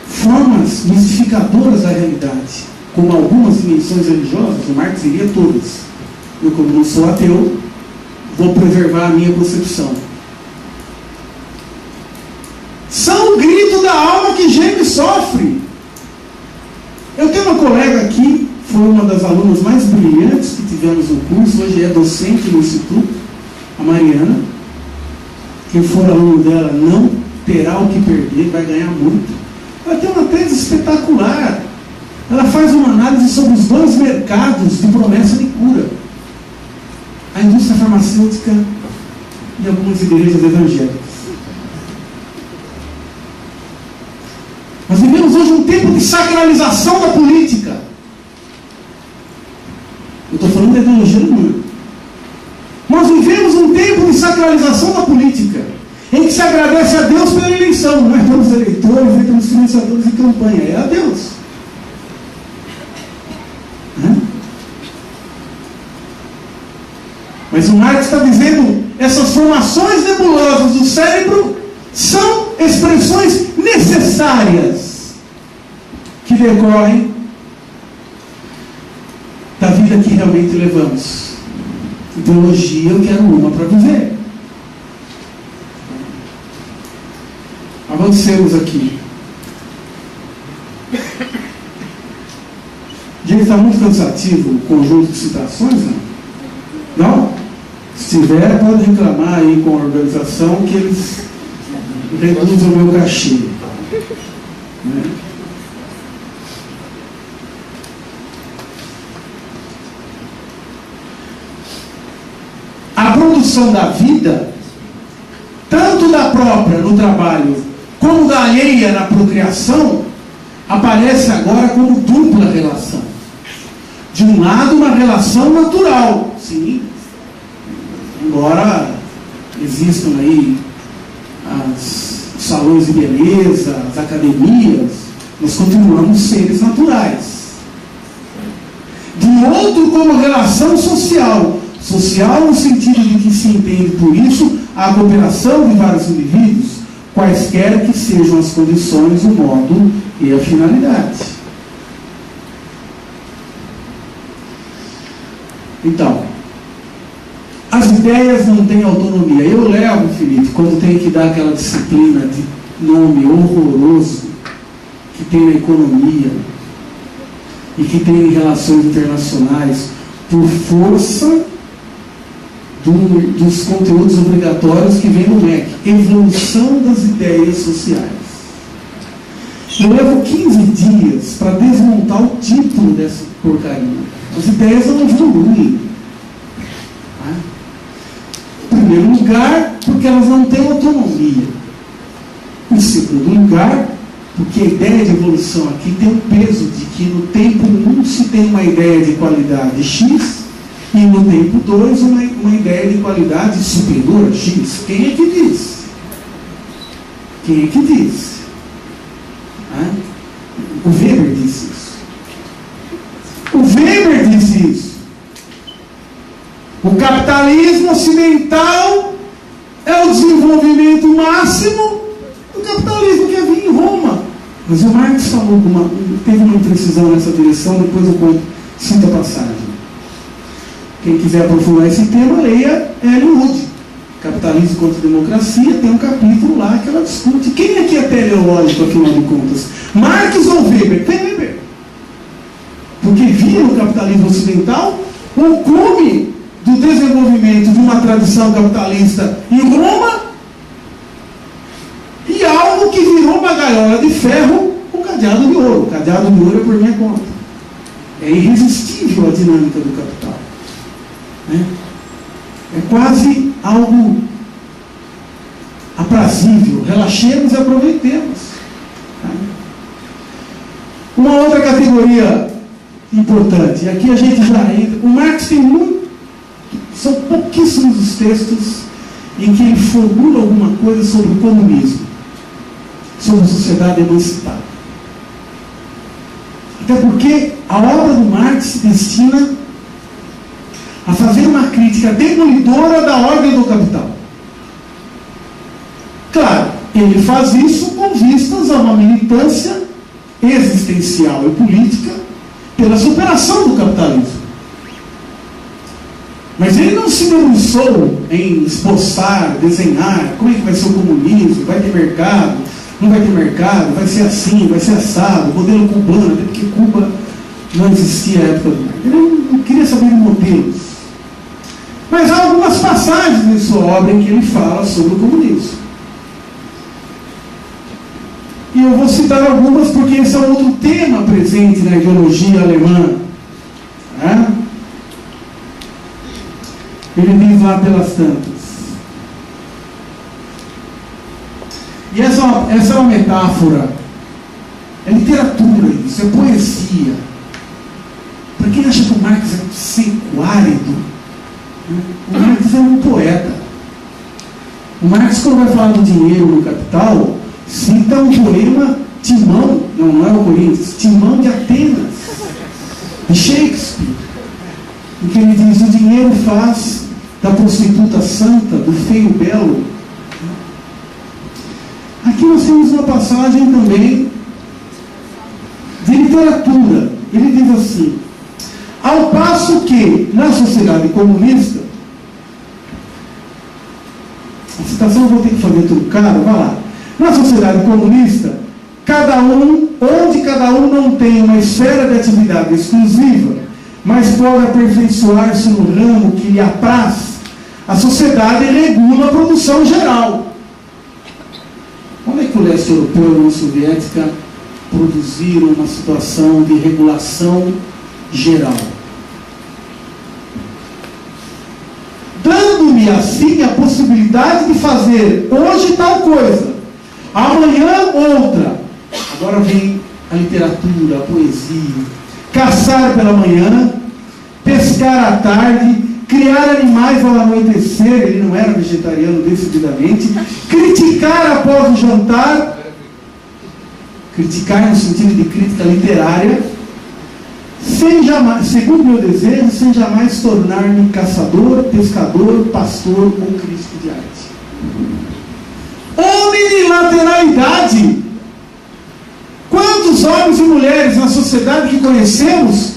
Formas mistificadoras da realidade, como algumas dimensões religiosas, o Marx diria todas. Eu, como não sou ateu, vou preservar a minha concepção. São o grito da alma que geme e sofre. Eu tenho uma colega aqui, foi uma das alunas mais brilhantes que tivemos no curso, hoje é docente no Instituto, a Mariana. Quem for aluno dela não terá o que perder, vai ganhar muito. Ela tem uma tese espetacular. Ela faz uma análise sobre os dois mercados de promessa de cura: a indústria farmacêutica e algumas igrejas evangélicas. Nós vivemos hoje um tempo de sacralização da política. Eu estou falando da ideologia do mundo. Nós vivemos um tempo de sacralização da política, em que se agradece a Deus pela eleição, não é pelos eleitores, nem pelos financiadores de campanha, é a Deus. Mas o Marx está dizendo: essas formações nebulosas do cérebro são expressões necessárias que decorrem da vida que realmente levamos. Ideologia, eu quero uma para viver. Avancemos aqui. Gente, está muito cansativo o conjunto de citações, não? Não? Se tiver, pode reclamar aí com a organização que eles reduzem o meu cachê. Né? A produção da vida, tanto da própria no trabalho, como da alheia na procriação, aparece agora como dupla relação. De um lado, uma relação natural, sim, embora existam aí os salões de beleza, as academias, nós continuamos seres naturais. De outro, como relação social. Social no sentido de que se entende por isso a cooperação de vários indivíduos, quaisquer que sejam as condições, o modo e a finalidade. Então, as ideias não têm autonomia. Eu levo, Felipe, quando tem que dar aquela disciplina de nome horroroso que tem na economia e que tem em relações internacionais, por força dos conteúdos obrigatórios que vem no MEC, evolução das ideias sociais. Eu levo 15 dias para desmontar o título dessa porcaria. As ideias não evoluem. Em primeiro lugar, porque elas não têm autonomia. Em segundo lugar, porque a ideia de evolução aqui tem o peso de que no tempo 1 se tem uma ideia de qualidade X e no tempo 2 uma ideia de qualidade superior a X. Quem é que diz? Quem é que diz? O Weber disse isso. O Weber disse isso. O capitalismo ocidental é o desenvolvimento máximo do capitalismo que havia em Roma. Mas o Marx falou, teve uma imprecisão nessa direção, depois eu cito a passagem. Quem quiser aprofundar esse tema, leia Ellen Wood, Capitalismo contra a Democracia, tem um capítulo lá que ela discute. Quem aqui é teleológico, afinal de contas? Marx ou Weber? Weber. Porque via no capitalismo ocidental o cume do desenvolvimento de uma tradição capitalista em Roma e algo que virou uma gaiola de ferro com cadeado de ouro. O cadeado de ouro é por minha conta. É irresistível a dinâmica do capital. É quase algo aprazível. Relaxemos e aproveitemos. Uma outra categoria importante, e aqui a gente já entra. O Marx tem muito, são pouquíssimos os textos em que ele formula alguma coisa sobre o comunismo, sobre a sociedade emancipada. Até porque a obra do Marx se destina a fazer uma crítica demolidora da ordem do capital. Claro, ele faz isso com vistas a uma militância existencial e política pela superação do capitalismo. Mas ele não se debruçou em esboçar, desenhar como é que vai ser o comunismo, vai ter mercado, não vai ter mercado, vai ser assim, vai ser assado, modelo cubano, até porque Cuba não existia à época do Marx. Ele não queria saber de modelos. Mas há algumas passagens em sua obra em que ele fala sobre o comunismo. E eu vou citar algumas porque esse é outro tema presente na ideologia alemã. Ele diz lá pelas tantas. E essa é uma metáfora. É literatura isso, é poesia. Para quem acha que o Marx é seco, árido, o Marx é um poeta. O Marx, quando vai falar do dinheiro no Capital, cita um poema Timão, não é o Corinthians, Timão de Atenas, de Shakespeare, em que ele diz: o dinheiro faz da prostituta santa, do feio belo. Aqui nós temos uma passagem também de literatura. Ele diz assim: ao passo que na sociedade comunista, a citação eu vou ter que fazer trucada, vai lá. Na sociedade comunista, onde cada um não tem uma esfera de atividade exclusiva, mas pode aperfeiçoar-se no ramo que lhe apraz, a sociedade regula a produção geral. Onde é que o leste europeu e a União Soviética produziram uma situação de regulação geral, dando-me assim a possibilidade de fazer hoje tal coisa, amanhã outra. Agora vem a literatura, a poesia, caçar pela manhã, pescar à tarde, criar animais ao anoitecer, ele não era vegetariano decididamente, criticar após o jantar, criticar no sentido de crítica literária, sem jamais, segundo meu desejo, sem jamais tornar-me caçador, pescador, pastor ou crítico de arte. Unilateralidade. Quantos homens e mulheres na sociedade que conhecemos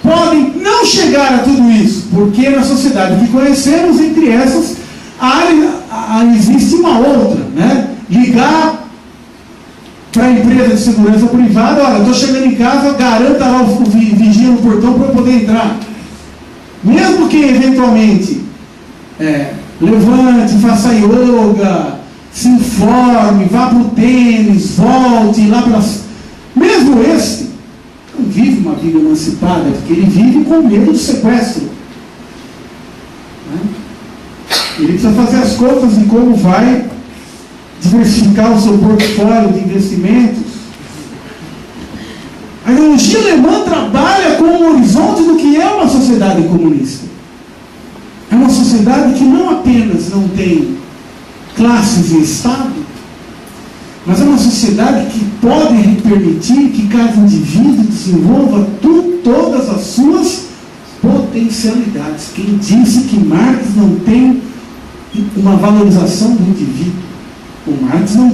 podem não chegar a tudo isso? Porque na sociedade que conhecemos, entre essas, existe uma outra, né? Ligar para a empresa de segurança privada: olha, estou chegando em casa, garanta lá o vigia no portão para eu poder entrar. Mesmo que eventualmente levante, faça yoga, se informe, vá para o tênis, volte lá para... Mesmo esse não vive uma vida emancipada, porque ele vive com medo do sequestro, né? Ele precisa fazer as contas de como vai diversificar o seu portfólio de investimentos. A ideologia alemã trabalha com um horizonte do que é uma sociedade comunista. É uma sociedade que não apenas não tem classes e Estado, mas é uma sociedade que pode permitir que cada indivíduo desenvolva todas as suas potencialidades. Quem disse que Marx não tem uma valorização do indivíduo? O Marx não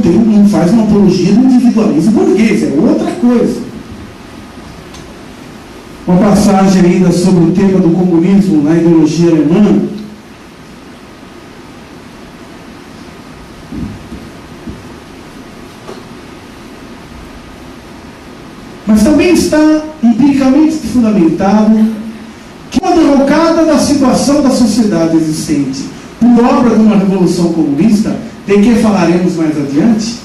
faz uma apologia do individualismo burguês, é outra coisa. Uma passagem ainda sobre o tema do comunismo na ideologia alemã. Mas também está empiricamente fundamentado que uma derrocada da situação da sociedade existente por obra de uma revolução comunista, de que falaremos mais adiante,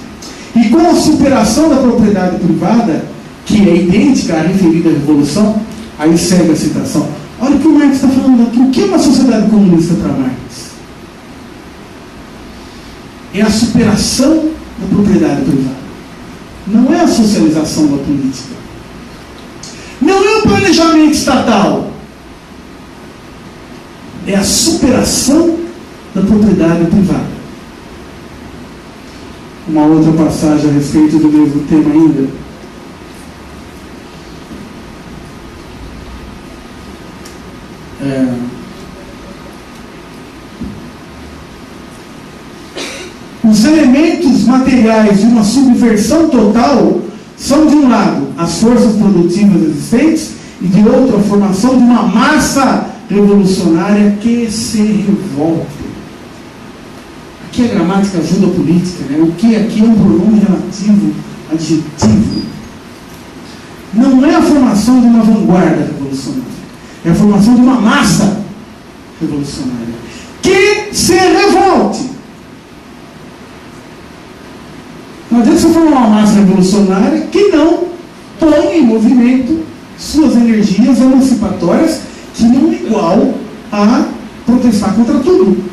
e com a superação da propriedade privada, que é idêntica à referida revolução, aí segue a citação. Olha o que o Marx está falando aqui. O que é uma sociedade comunista para Marx? É a superação da propriedade privada. Não é a socialização da política. Não é o planejamento estatal. É a superação da propriedade privada. Uma outra passagem a respeito do mesmo tema ainda. Os elementos materiais de uma subversão total são, de um lado, as forças produtivas existentes, e de outro, a formação de uma massa revolucionária que se revolta. Aqui a gramática ajuda a política, né? O que aqui é um pronome relativo, adjetivo. Não é a formação de uma vanguarda revolucionária, é a formação de uma massa revolucionária que se revolte. Não adianta você formar uma massa revolucionária que não põe em movimento suas energias emancipatórias, que não é igual a protestar contra tudo.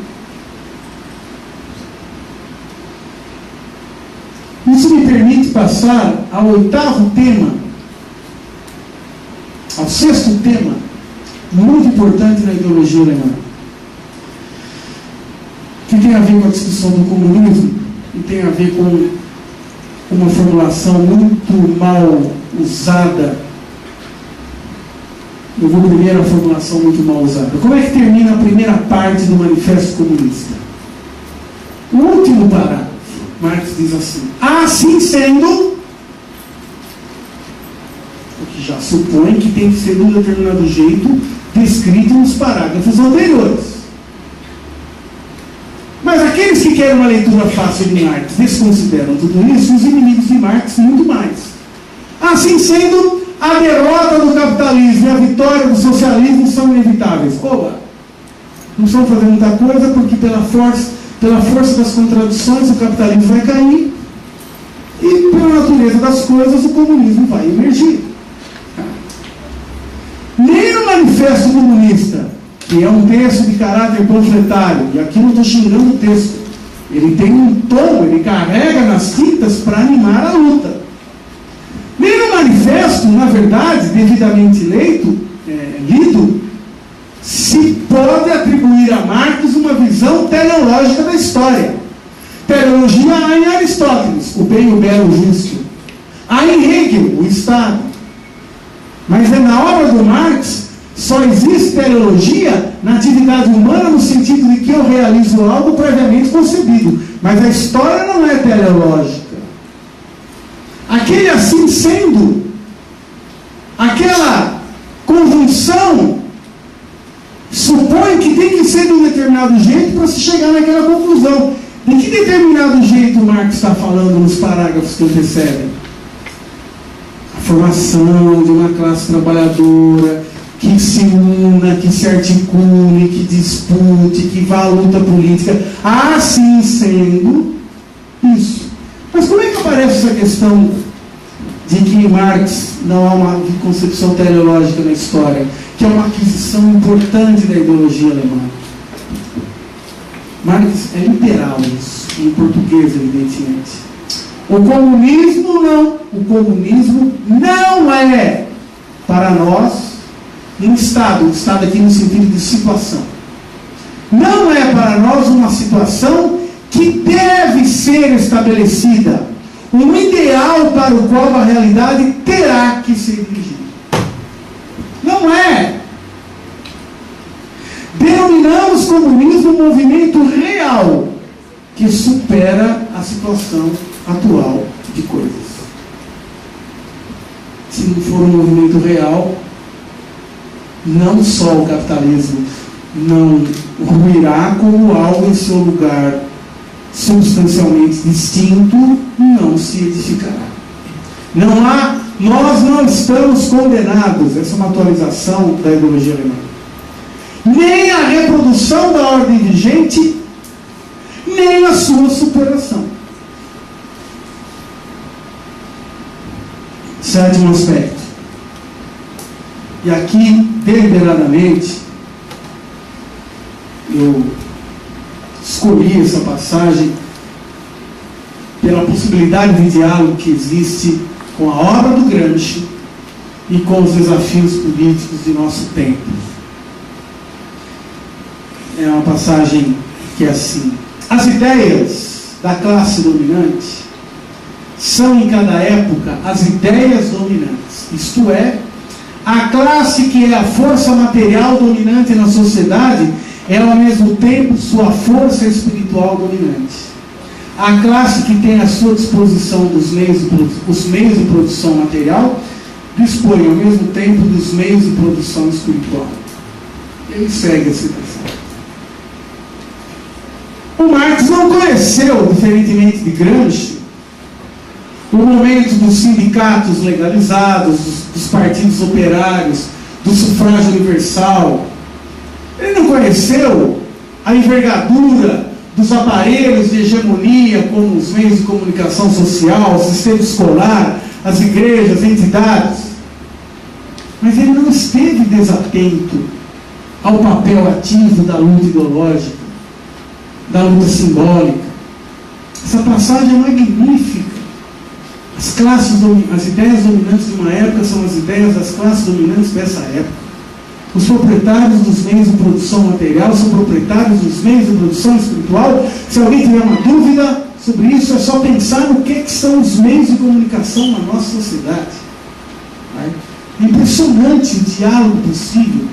Isso me permite passar ao oitavo tema, ao sexto tema, muito importante na ideologia alemã, que tem a ver com a discussão do comunismo e tem a ver com uma formulação muito mal usada. Eu vou primeiro a formulação muito mal usada. Como é que termina a primeira parte do Manifesto Comunista? O último parágrafo, Marx diz assim: assim sendo, o que já supõe que tem que ser de um determinado jeito descrito nos parágrafos anteriores. Mas aqueles que querem uma leitura fácil de Marx desconsideram tudo isso, os inimigos de Marx muito mais. Assim sendo, a derrota do capitalismo e a vitória do socialismo são inevitáveis. Oba! Não precisam fazer muita coisa, porque pela força das contradições o capitalismo vai cair E, pela natureza das coisas, o comunismo vai emergir. Nem no Manifesto Comunista, que é um texto de caráter panfletário, e aqui não estou xingando o texto, ele tem um tom, ele carrega nas tintas para animar a luta. Nem no manifesto, na verdade, devidamente lido, se pode atribuir a Marx uma visão teleológica da história. Teleologia há em Aristóteles, o bem, o belo, o justo. Há em Hegel, o Estado. Mas na obra do Marx, só existe teleologia na atividade humana no sentido de que eu realizo algo previamente concebido. Mas a história não é teleológica. Aquele assim sendo, aquela conjunção supõe que tem que ser de um determinado jeito para se chegar naquela conclusão. De que determinado jeito Marx está falando nos parágrafos que antecedem? A formação de uma classe trabalhadora que se una, que se articule, que dispute, que vá à luta política. Assim sendo, isso. Mas como é que aparece essa questão de que Marx não há uma concepção teleológica na história, que é uma aquisição importante da ideologia alemã? Marx é literal isso, em português, evidentemente. O comunismo não é, para nós, um Estado aqui no sentido de situação. Não é para nós uma situação que deve ser estabelecida, um ideal para o qual a realidade terá que ser dirigida. Não é. Denominamos comunismo um movimento real que supera a situação atual de coisas. Se não for um movimento real, não só o capitalismo não ruirá, como algo em seu lugar substancialmente distinto não se edificará. Nós não estamos condenados, essa é uma atualização da ideologia alemã, nem a reprodução da ordem vigente, nem a sua superação. Sétimo aspecto. E aqui, deliberadamente, eu escolhi essa passagem pela possibilidade de diálogo que existe com a obra do Gramsci e com os desafios políticos de nosso tempo. É uma passagem que é assim: as ideias da classe dominante são em cada época as ideias dominantes, isto é, a classe que é a força material dominante na sociedade é ao mesmo tempo sua força espiritual dominante. A classe que tem à sua disposição os meios de produção material dispõe ao mesmo tempo dos meios de produção espiritual. Ele segue a citação. O Marx não conheceu, diferentemente de Gramsci, o momento dos sindicatos legalizados, dos partidos operários, do sufrágio universal. Ele não conheceu a envergadura dos aparelhos de hegemonia, como os meios de comunicação social, o sistema escolar, as igrejas, entidades. Mas ele não esteve desatento ao papel ativo da luta ideológica, da luta simbólica. Essa passagem é magnífica. As ideias dominantes de uma época são as ideias das classes dominantes dessa época. Os proprietários dos meios de produção material são proprietários dos meios de produção espiritual. Se alguém tiver uma dúvida sobre isso, é só pensar no que são os meios de comunicação na nossa sociedade. É impressionante o diálogo possível.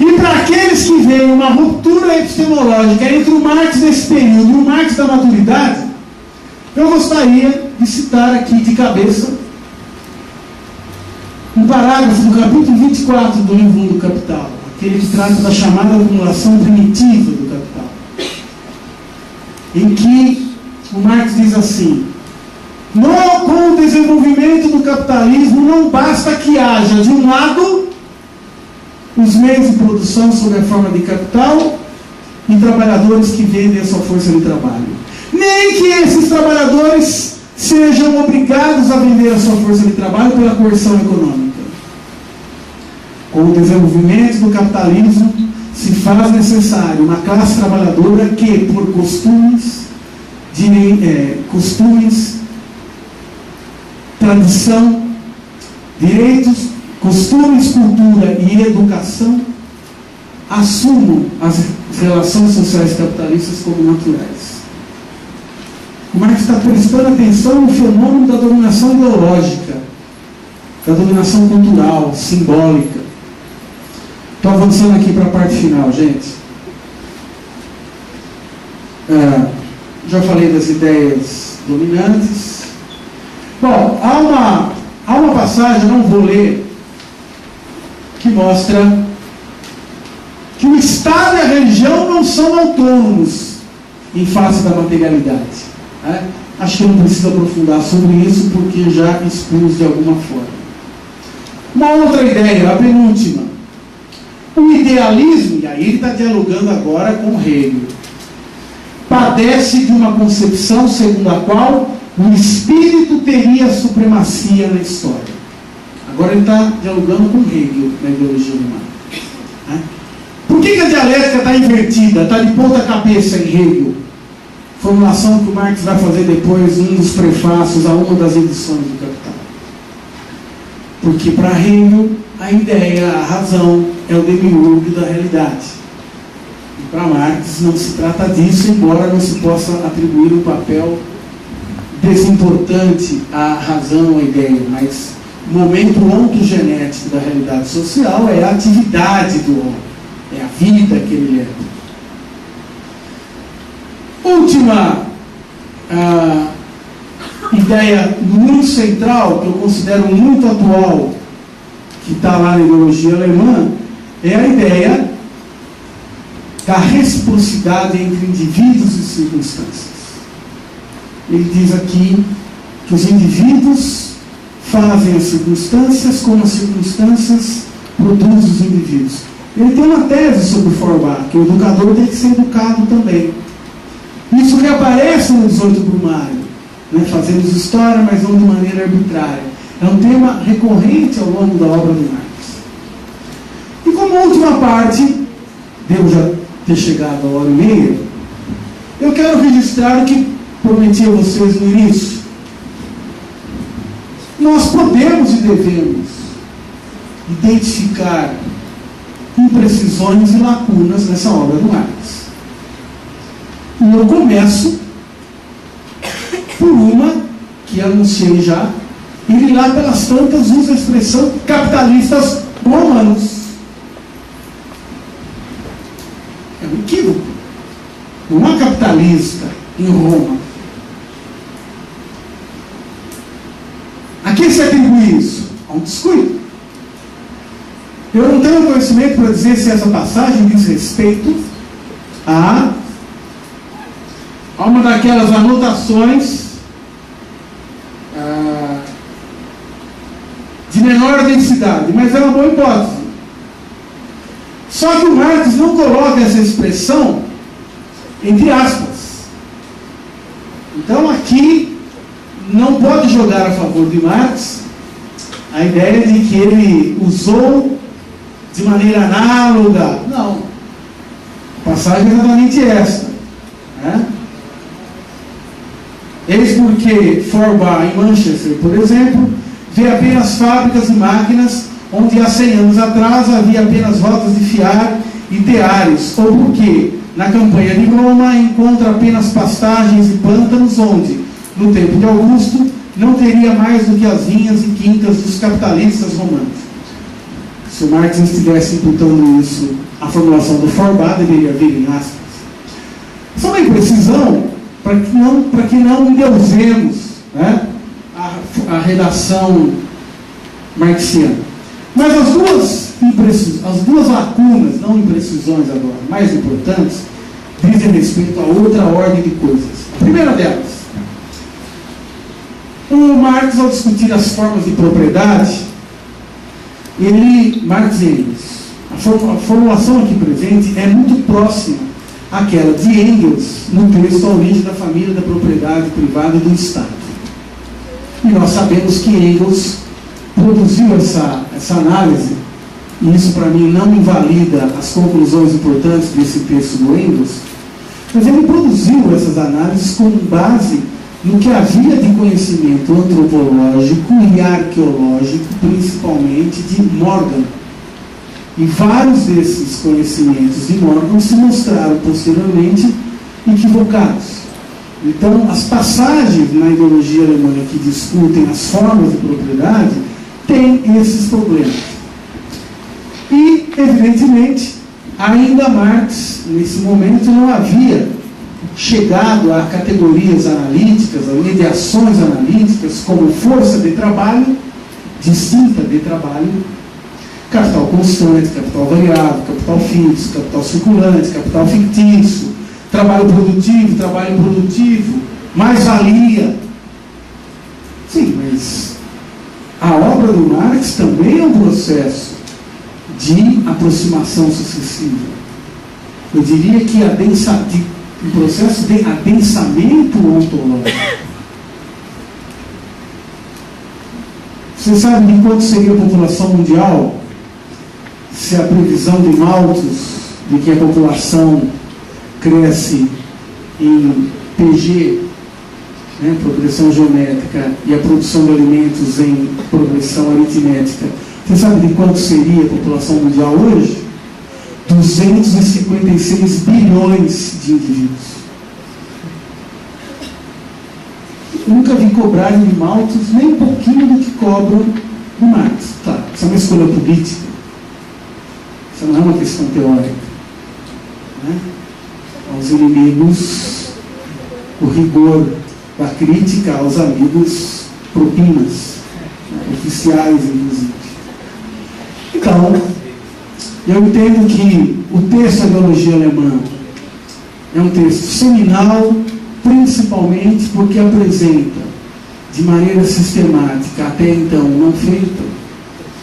E para aqueles que veem uma ruptura epistemológica entre o Marx desse período e o Marx da maturidade, eu gostaria de citar aqui de cabeça um parágrafo do capítulo 24 do livro 1 do Capital, aquele que trata da chamada acumulação primitiva do capital, em que o Marx diz assim: com o desenvolvimento do capitalismo não basta que haja, de um lado, os meios de produção sob a forma de capital e trabalhadores que vendem a sua força de trabalho, nem que esses trabalhadores sejam obrigados a vender a sua força de trabalho pela coerção econômica. Com o desenvolvimento do capitalismo, se faz necessário uma classe trabalhadora que, por costumes, tradição, direitos, costumes, cultura e educação, assumam as relações sociais capitalistas como naturais. O Marx está prestando atenção no fenômeno da dominação ideológica, da dominação cultural, simbólica. Estou avançando aqui para a parte final, gente. Já falei das ideias dominantes. Bom, há uma passagem, não vou ler, que mostra que o Estado e a religião não são autônomos em face da materialidade. Acho que eu não preciso aprofundar sobre isso, porque já expus de alguma forma. Uma outra ideia, a penúltima. O idealismo, e aí ele está dialogando agora com Hegel, padece de uma concepção segundo a qual o espírito teria supremacia na história. Agora ele está dialogando com Hegel na ideologia humana. Por que a dialética está invertida, está de ponta cabeça em Hegel? Formulação que o Marx vai fazer depois em um dos prefácios a uma das edições do Capital. Porque para Hegel, a ideia, a razão, é o demiurgo da realidade. E para Marx não se trata disso, embora não se possa atribuir um papel desimportante à razão, à ideia, mas o momento ontogenético da realidade social é a atividade do homem, é a vida que ele leva. Última ideia muito central, que eu considero muito atual, que está lá na ideologia alemã, é a ideia da reciprocidade entre indivíduos e circunstâncias. Ele diz aqui que os indivíduos fazem as circunstâncias como as circunstâncias produzem os indivíduos. Ele tem uma tese sobre Feuerbach, que o educador tem que ser educado também. Isso reaparece no 18 Brumário. Fazemos história, mas não de maneira arbitrária. É um tema recorrente ao longo da obra do Marx. E como última parte, devo já ter chegado a 1h30, eu quero registrar o que prometi a vocês no início. Nós podemos e devemos identificar imprecisões e lacunas nessa obra do Marx. E eu começo por uma que anunciei já. Ele lá pelas tantas usa a expressão capitalistas romanos. É um equívoco. Não há capitalista em Roma. A quem se atribui isso? A um descuido. Eu não tenho conhecimento para dizer se essa passagem diz respeito a uma daquelas anotações de menor densidade, mas é uma boa hipótese. Só que o Marx não coloca essa expressão entre aspas. Então aqui não pode jogar a favor de Marx a ideia de que ele usou de maneira análoga. Não. A passagem é exatamente esta. Eis porque Feuerbach, em Manchester, por exemplo, vê apenas fábricas e máquinas onde há 100 anos atrás havia apenas rotas de fiar e teares, ou porque na campanha de Roma encontra apenas pastagens e pântanos onde, no tempo de Augusto, não teria mais do que as vinhas e quintas dos capitalistas romanos. Se o Marx estivesse imputando isso, a formulação do Feuerbach deveria vir em aspas. Só uma imprecisão para que não endeusemos a redação marxiana. Mas as duas lacunas, não imprecisões agora, mais importantes, dizem respeito a outra ordem de coisas. A primeira delas, o Marx, ao discutir as formas de propriedade, Marx e Engels, a formulação aqui presente é muito próxima àquela de Engels no texto A Origem da Família, da Propriedade Privada e do Estado. E nós sabemos que Engels produziu essa análise, e isso para mim não invalida as conclusões importantes desse texto do Engels, mas ele produziu essas análises com base no que havia de conhecimento antropológico e arqueológico, principalmente de Morgan. E vários desses conhecimentos de Morgan se mostraram posteriormente equivocados. Então, as passagens na ideologia alemã que discutem as formas de propriedade têm esses problemas. E, evidentemente, ainda Marx, nesse momento, não havia chegado a categorias analíticas, a mediações analíticas, como força de trabalho, distinta de trabalho, capital constante, capital variável, capital fixo, capital circulante, capital fictício, trabalho improdutivo, mais-valia. Sim, mas a obra do Marx também é um processo de aproximação sucessiva. Eu diria que um processo de adensamento ontológico. Você sabe de quanto seria a população mundial se a previsão de Malthus de que a população cresce em PG, né, progressão geométrica, e a produção de alimentos em progressão aritmética? Você sabe de quanto seria a população mundial hoje? 256 bilhões de indivíduos. Eu nunca vi cobrarem de Malthus nem um pouquinho do que cobram do Marx. Tá, isso é uma escolha política. Isso não é uma questão teórica. Né? Aos inimigos, o rigor da crítica, aos amigos, propinas, né? Oficiais, inclusive. Então, eu entendo que o texto da ideologia alemã é um texto seminal, principalmente porque apresenta, de maneira sistemática, até então não feita,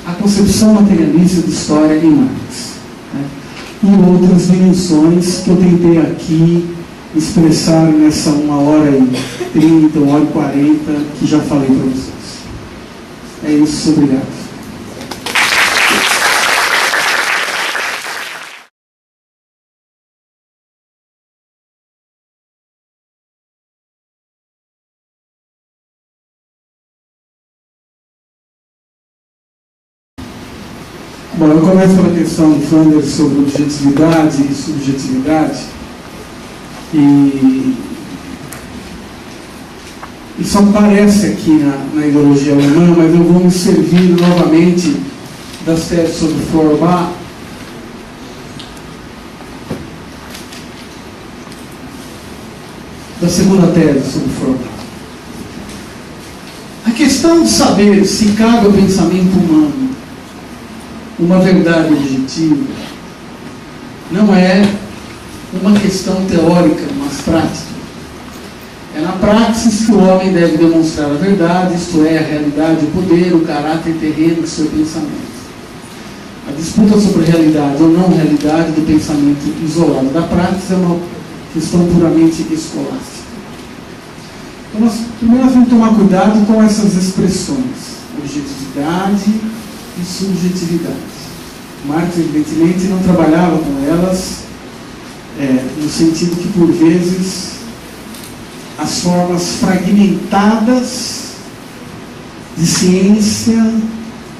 a concepção materialista de história em Marx, né? E outras dimensões que eu tentei aqui expressar nessa 1h30, 1h40, que já falei para vocês. É isso, obrigado. Bom, eu começo pela questão de Flanders sobre objetividade e subjetividade. E isso aparece aqui na ideologia alemã, mas eu vou me servir novamente das teses sobre Feuerbach. Da segunda tese sobre Feuerbach. A questão de saber se cabe ao pensamento humano uma verdade objetiva não é uma questão teórica, mas prática. É na praxis que o homem deve demonstrar a verdade, isto é, a realidade, o poder, o caráter terreno do seu pensamento. A disputa sobre realidade ou não realidade do pensamento isolado da prática é uma questão puramente escolástica. Então, primeiro nós temos que tomar cuidado com essas expressões, objetividade e subjetividade. Marx, evidentemente, não trabalhava com elas no sentido que, por vezes, as formas fragmentadas de ciência,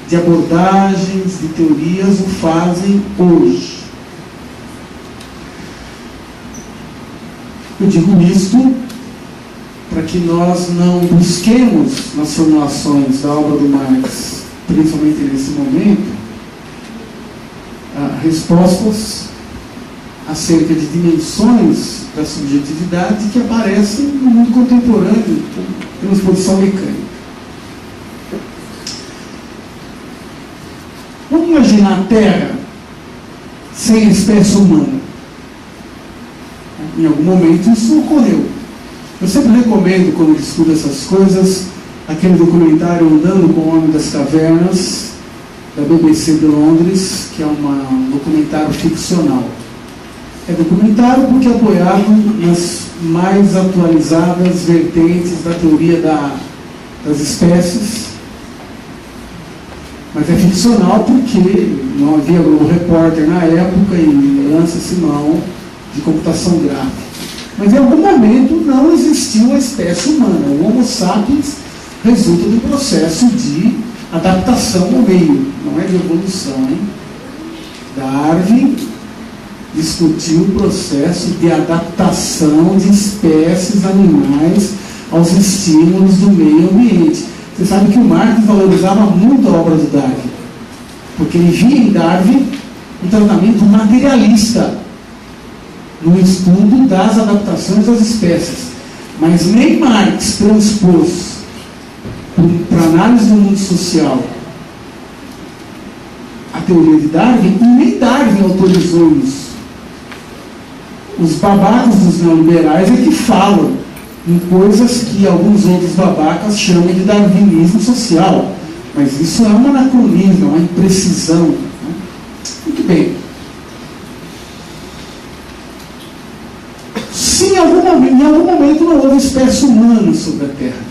de abordagens, de teorias o fazem hoje. Eu digo isto para que nós não busquemos nas formulações da obra do Marx, principalmente nesse momento, respostas acerca de dimensões da subjetividade que aparecem no mundo contemporâneo, pela exposição mecânica. Vamos imaginar a Terra sem a espécie humana. Em algum momento isso ocorreu. Eu sempre recomendo, quando discuto essas coisas, aquele documentário Andando com o Homem das Cavernas, da BBC de Londres, que é um documentário ficcional. É documentário porque é apoiado nas mais atualizadas vertentes da teoria da das espécies, mas é ficcional porque não havia Globo Repórter na época e lança-se mão de computação gráfica. Mas em algum momento não existiu a espécie humana. O Homo sapiens resulta do processo de adaptação ao meio, não é de evolução, hein? Darwin discutiu o processo de adaptação de espécies animais aos estímulos do meio ambiente. Você sabe que o Marx valorizava muito a obra do Darwin, porque ele via em Darwin um tratamento materialista no estudo das adaptações das espécies. Mas nem Marx transpôs para análise do mundo social a teoria de Darwin, e nem Darwin autorizou isso. Os babacas dos neoliberais é que falam em coisas que alguns outros babacas chamam de darwinismo social. Mas isso é um anacronismo, uma imprecisão. Muito bem. Se em algum momento não houve espécie humana sobre a Terra.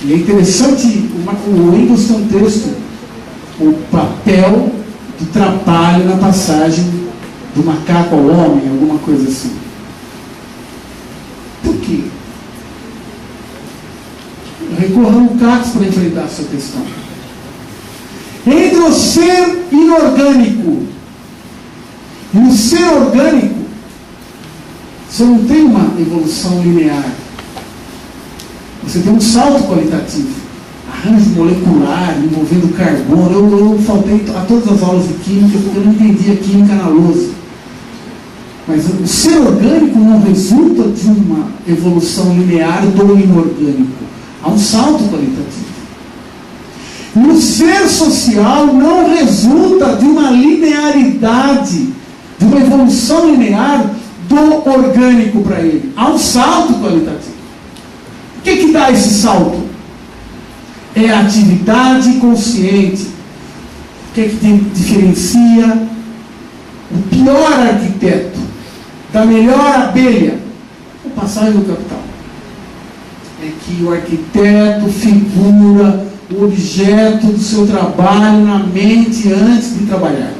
E é interessante, o Engels tem um texto, o papel do trabalho na passagem do macaco ao homem, alguma coisa assim. Por quê? Recorra ao Cax para enfrentar essa questão. Entre o ser inorgânico e o ser orgânico, você não tem uma evolução linear. Você tem um salto qualitativo. Arranjo molecular, envolvendo carbono. Eu faltei a todas as aulas de química porque eu não entendia química na lousa. Mas o ser orgânico não resulta de uma evolução linear do inorgânico. Há um salto qualitativo. E o ser social não resulta de uma linearidade, de uma evolução linear do orgânico para ele. Há um salto qualitativo. O que dá esse salto? É a atividade consciente. O que diferencia o pior arquiteto da melhor abelha? O passagem do capital. É que o arquiteto figura o objeto do seu trabalho na mente antes de trabalhar.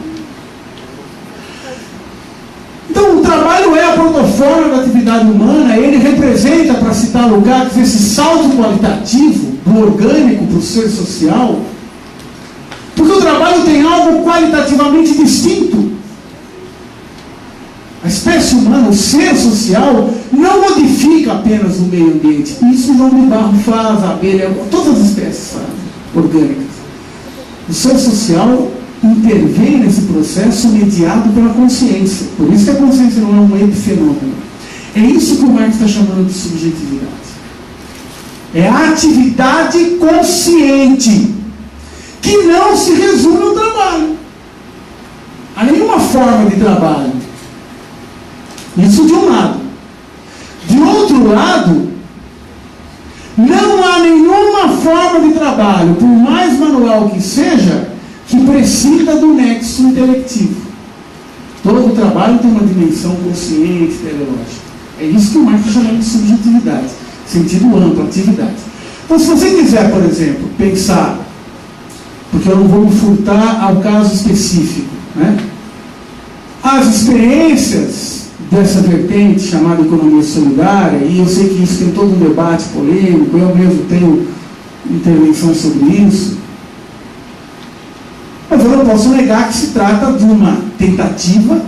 Então, o trabalho é a protoforma da atividade humana. Ele representa, para citar Lukács, esse salto qualitativo do orgânico para o ser social, porque o trabalho tem algo qualitativamente distinto. A espécie humana, o ser social, não modifica apenas o meio ambiente. Isso o João de Barro faz, a abelha, todas as espécies fazem, orgânicas. O ser social intervém nesse processo mediado pela consciência. Por isso que a consciência não é um epifenômeno. É isso que o Marx está chamando de subjetividade. É a atividade consciente que não se resume ao trabalho, a nenhuma forma de trabalho. Isso de um lado. De outro lado, não há nenhuma forma de trabalho, por mais manual que seja, que precisa do nexo intelectivo. Todo trabalho tem uma dimensão consciente, teleológica. É isso que o Marx chama de subjetividade, sentido amplo, atividade. Então, se você quiser, por exemplo, pensar, porque eu não vou me furtar ao caso específico, né? As experiências dessa vertente chamada economia solidária, e eu sei que isso tem todo um debate polêmico, eu mesmo tenho intervenção sobre isso, mas eu não posso negar que se trata de uma tentativa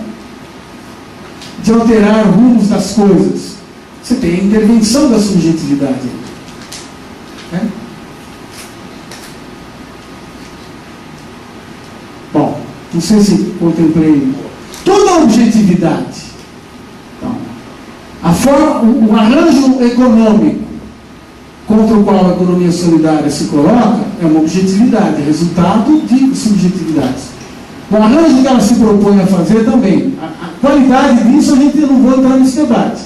de alterar rumos das coisas. Você tem a intervenção da subjetividade. Né? Bom, não sei se contemplei toda a objetividade. Então, o arranjo econômico contra o qual a economia solidária se coloca é uma objetividade, resultado de subjetividade. O arranjo que ela se propõe a fazer também. A qualidade disso a gente não vai entrar nesse debate.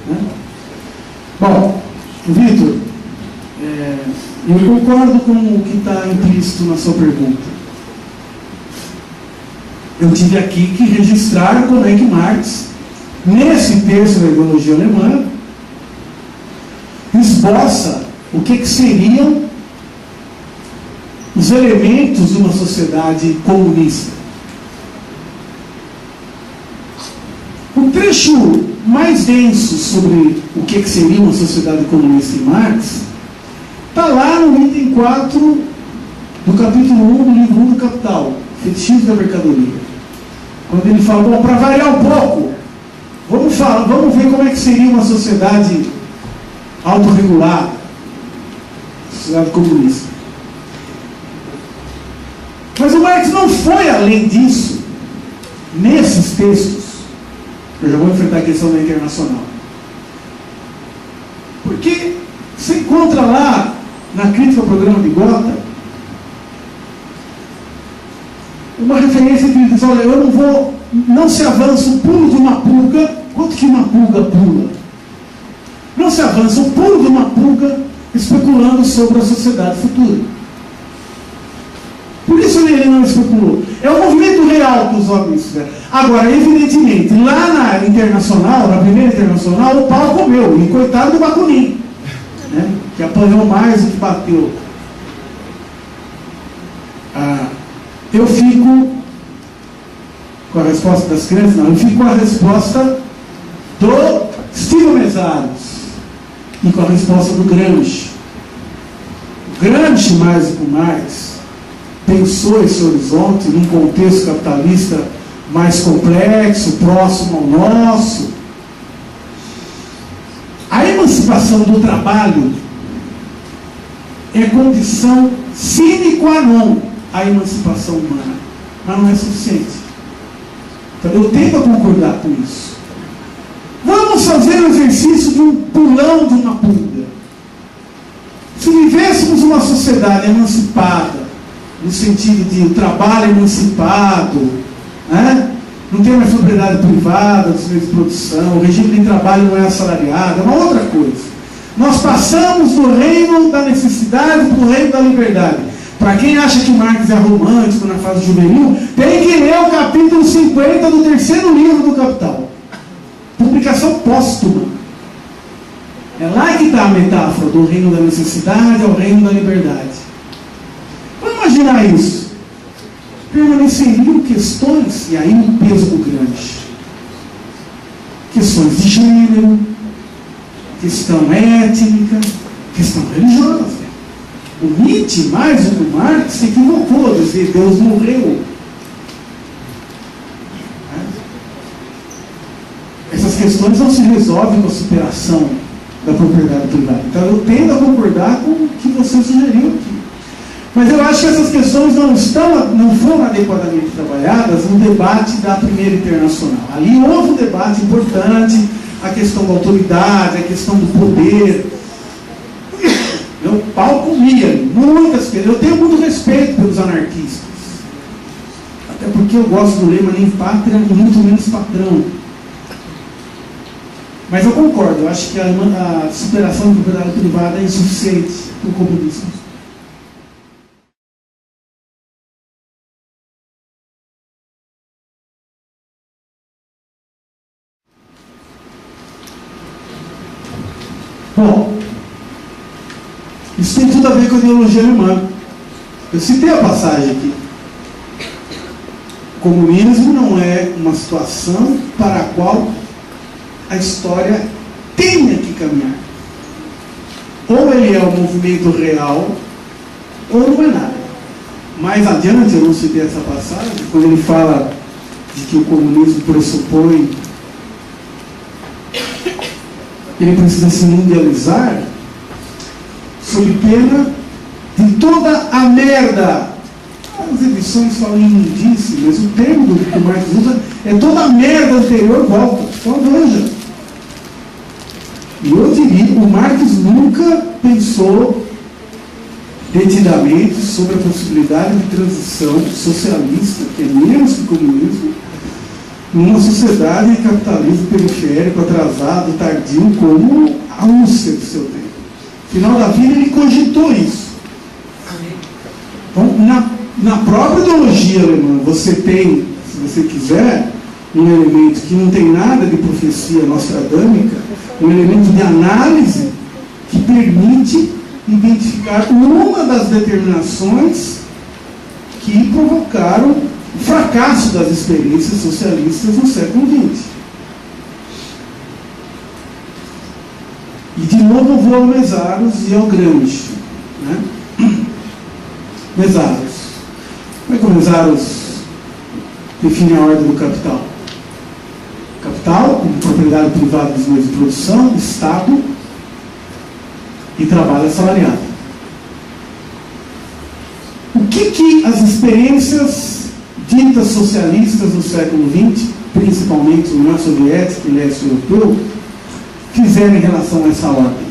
Né? Bom, Vitor, eu concordo com o que está implícito na sua pergunta. Eu tive aqui que registrar como é que Marx, nesse texto da ideologia alemã, esboça o que seriam os elementos de uma sociedade comunista. O trecho mais denso sobre o que seria uma sociedade comunista em Marx está lá no item 4 do capítulo 1 do livro 1 do Capital, Fetichismo da Mercadoria. Quando ele fala, bom, para variar um pouco, vamos ver como é que seria uma sociedade autorregulada, sociedade comunista. Mas o Marx não foi além disso nesses textos. Eu já vou enfrentar a questão da Internacional. Porque você encontra lá, na crítica ao programa de Gotha, uma referência que diz, olha, não se avança o pulo de uma pulga, quanto que uma pulga pula? Não se avança o pulo de uma pulga especulando sobre a sociedade futura. Por isso ele não especulou. É o movimento real que os homens fizeram. Agora, evidentemente, lá na Internacional, na primeira Internacional, o pau comeu, e coitado do Bakunin, né, que apanhou mais do que bateu. Eu fico com a resposta das crianças, não, eu fico com a resposta do Steve Mesaros e com a resposta do Gramsci. O Gramsci, mais do que o Marx, pensou esse horizonte num contexto capitalista mais complexo, próximo ao nosso. A emancipação do trabalho é condição sine qua non à emancipação humana, mas não é suficiente. Então, eu tento a concordar com isso. Vamos fazer o exercício de um pulão de uma pulga. Se vivêssemos uma sociedade emancipada, no sentido de o trabalho emancipado, né? Não tem mais propriedade privada dos meios de produção, o regime de trabalho não é assalariado, é uma outra coisa. Nós passamos do reino da necessidade para o reino da liberdade. Para quem acha que Marx é romântico na fase juvenil, tem que ler o capítulo 50 do terceiro livro do Capital. Publicação póstuma. É lá que está a metáfora do reino da necessidade ao reino da liberdade. Vamos imaginar isso. Permaneceriam questões, e aí um peso do Gramsci. Questões de gênero, questão étnica, questão religiosa. O Nietzsche, mais do que o Marx, se equivocou a dizer Deus morreu. Essas questões não se resolvem com a superação da propriedade privada. Então eu tendo a concordar com o que você sugeriu aqui. Mas eu acho que essas questões não foram adequadamente trabalhadas no debate da primeira Internacional. Ali houve um debate importante, a questão da autoridade, a questão do poder. O pau comia, muitas coisas. Eu tenho muito respeito pelos anarquistas. Até porque eu gosto do lema nem pátria e muito menos patrão. Mas eu concordo, eu acho que a superação da propriedade privada é insuficiente para o comunismo. Bom, isso tem tudo a ver com a ideologia alemã. Eu citei a passagem aqui. O comunismo não é uma situação para a qual a história tenha que caminhar. Ou ele é um movimento real, ou não é nada. Mais adiante, eu não citei essa passagem, quando ele fala de que o comunismo pressupõe que ele precisa se mundializar, sob pena de toda a merda. As edições falam em imundice, mas o termo que o Marx usa é toda a merda anterior volta. Então veja. E eu diria, o Marx nunca pensou detidamente sobre a possibilidade de transição socialista, que é menos que comunismo, numa sociedade de capitalismo periférico, atrasado, tardio, como a Rússia do seu tempo. No final da vida ele cogitou isso. Então, na própria ideologia alemã, você tem, se você quiser, um elemento que não tem nada de profecia nostradâmica, um elemento de análise que permite identificar uma das determinações que provocaram o fracasso das experiências socialistas no século XX. E de novo vou ao Mesaros e ao Gramsci. Né? Mesaros. Como é que o Mesaros define a ordem do capital? Capital, como propriedade privada dos meios de produção, Estado e trabalho assalariado. O que as experiências ditas socialistas no século XX, principalmente União Soviética e leste europeu, fizeram em relação a essa ordem?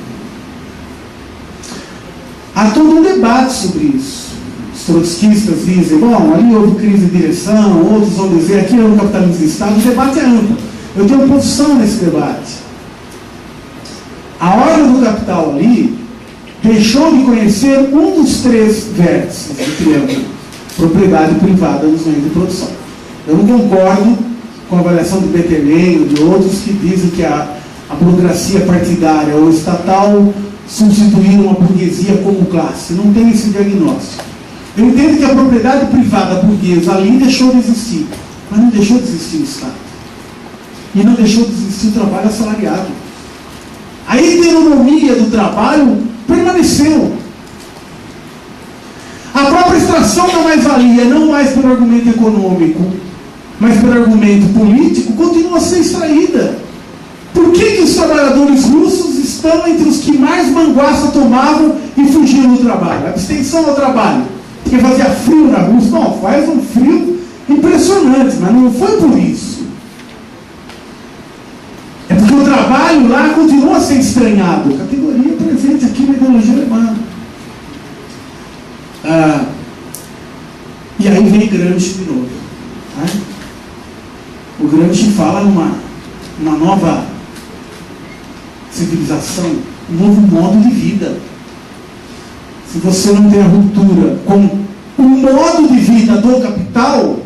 Há todo um debate sobre isso. Os trotskistas dizem, bom, ali houve crise de direção, outros vão dizer, aqui é o capitalismo de Estado. O debate é amplo. Eu tenho posição nesse debate. A ordem do capital ali deixou de conhecer um dos três vértices do triângulo: propriedade privada dos meios de produção. Eu não concordo com a avaliação de Bettelheim ou de outros que dizem que a burocracia partidária ou estatal substituíram a burguesia como classe. Não tem esse diagnóstico. Eu entendo que a propriedade privada burguesa ali deixou de existir, mas não deixou de existir o Estado. E não deixou de existir o trabalho assalariado. A heteronomia do trabalho permaneceu. A própria extração da mais-valia, não mais pelo argumento econômico, mas pelo argumento político, continua a ser extraída. Por que os trabalhadores russos estão entre os que mais manguaça tomavam e fugiram do trabalho? Abstenção ao trabalho. Porque fazia frio na Rússia. Não, faz um frio impressionante, mas não foi por isso. É porque o trabalho lá continua a ser estranhado. Categoria presente aqui na ideologia alemã. E aí vem Gramsci de novo. Né? O Gramsci fala numa nova civilização, um novo modo de vida. Se você não tem a ruptura com o modo de vida do capital,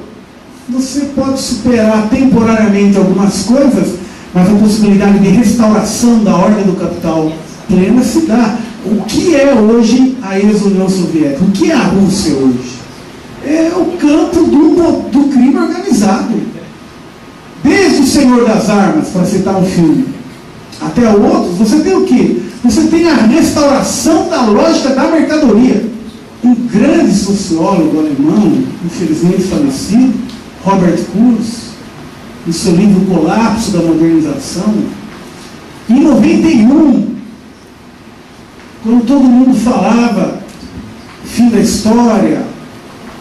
você pode superar temporariamente algumas coisas, mas a possibilidade de restauração da ordem do capital plena se dá. O que é hoje a ex-União Soviética? O que é a Rússia hoje? É o campo do crime organizado. Desde o Senhor das Armas, para citar um filme, até outros, você tem o quê? Você tem a restauração da lógica da mercadoria. Um grande sociólogo alemão, infelizmente falecido, Robert Kurz, no seu livro Colapso da Modernização, em 91, quando todo mundo falava fim da história,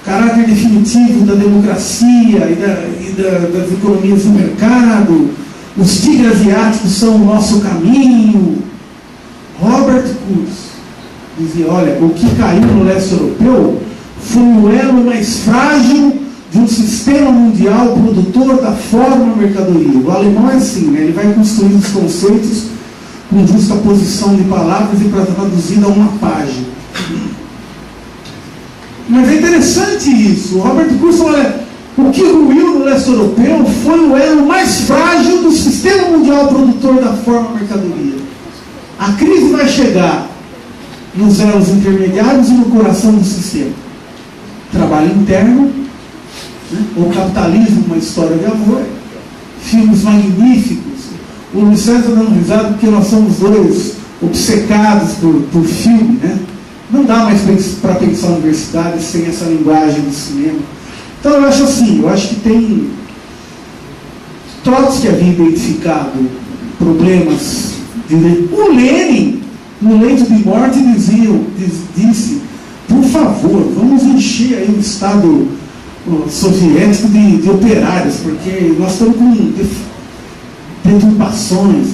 caráter definitivo da democracia e das economias do mercado, os tigres asiáticos são o nosso caminho, Robert Kurz dizia, olha, o que caiu no leste europeu foi o elo mais frágil de um sistema mundial produtor da forma mercadoria. O alemão é assim, né? Ele vai construindo os conceitos com justa posição de palavras e para traduzir a uma página. Mas é interessante isso. O Robert Kurz fala, olha, o que ruiu no leste europeu foi o elo mais frágil do sistema mundial produtor da forma mercadoria. A crise vai chegar nos elos intermediários e no coração do sistema. Trabalho interno, né? O capitalismo, uma história de amor, filmes magníficos. O Luiz César dando risada porque nós somos dois obcecados por filme, né? Não dá mais para pensar a universidade sem essa linguagem do cinema. Então eu acho assim, eu acho que tem Trotsky havia identificado problemas o Lenin, no leito de morte, disse, por favor, vamos encher aí o Estado soviético de operários, porque nós estamos com deturpações.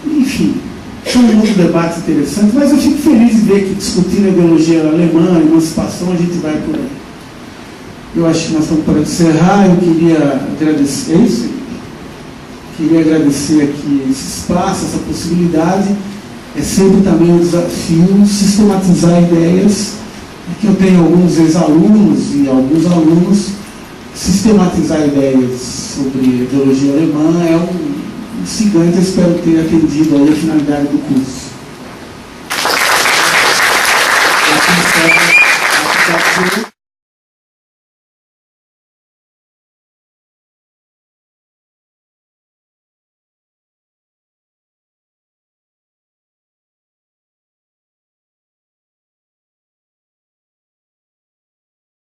Enfim, é um outro debate interessante, mas eu fico feliz de ver que discutindo a ideologia alemã, a emancipação, a gente vai por aí. Eu acho que nós estamos para encerrar. Eu queria agradecer, queria agradecer aqui esse espaço, essa possibilidade. É sempre também um desafio sistematizar ideias. Aqui eu tenho alguns ex-alunos e alguns alunos. Sistematizar ideias sobre ideologia alemã é um gigante. Eu espero ter atendido a finalidade do curso. Obrigado.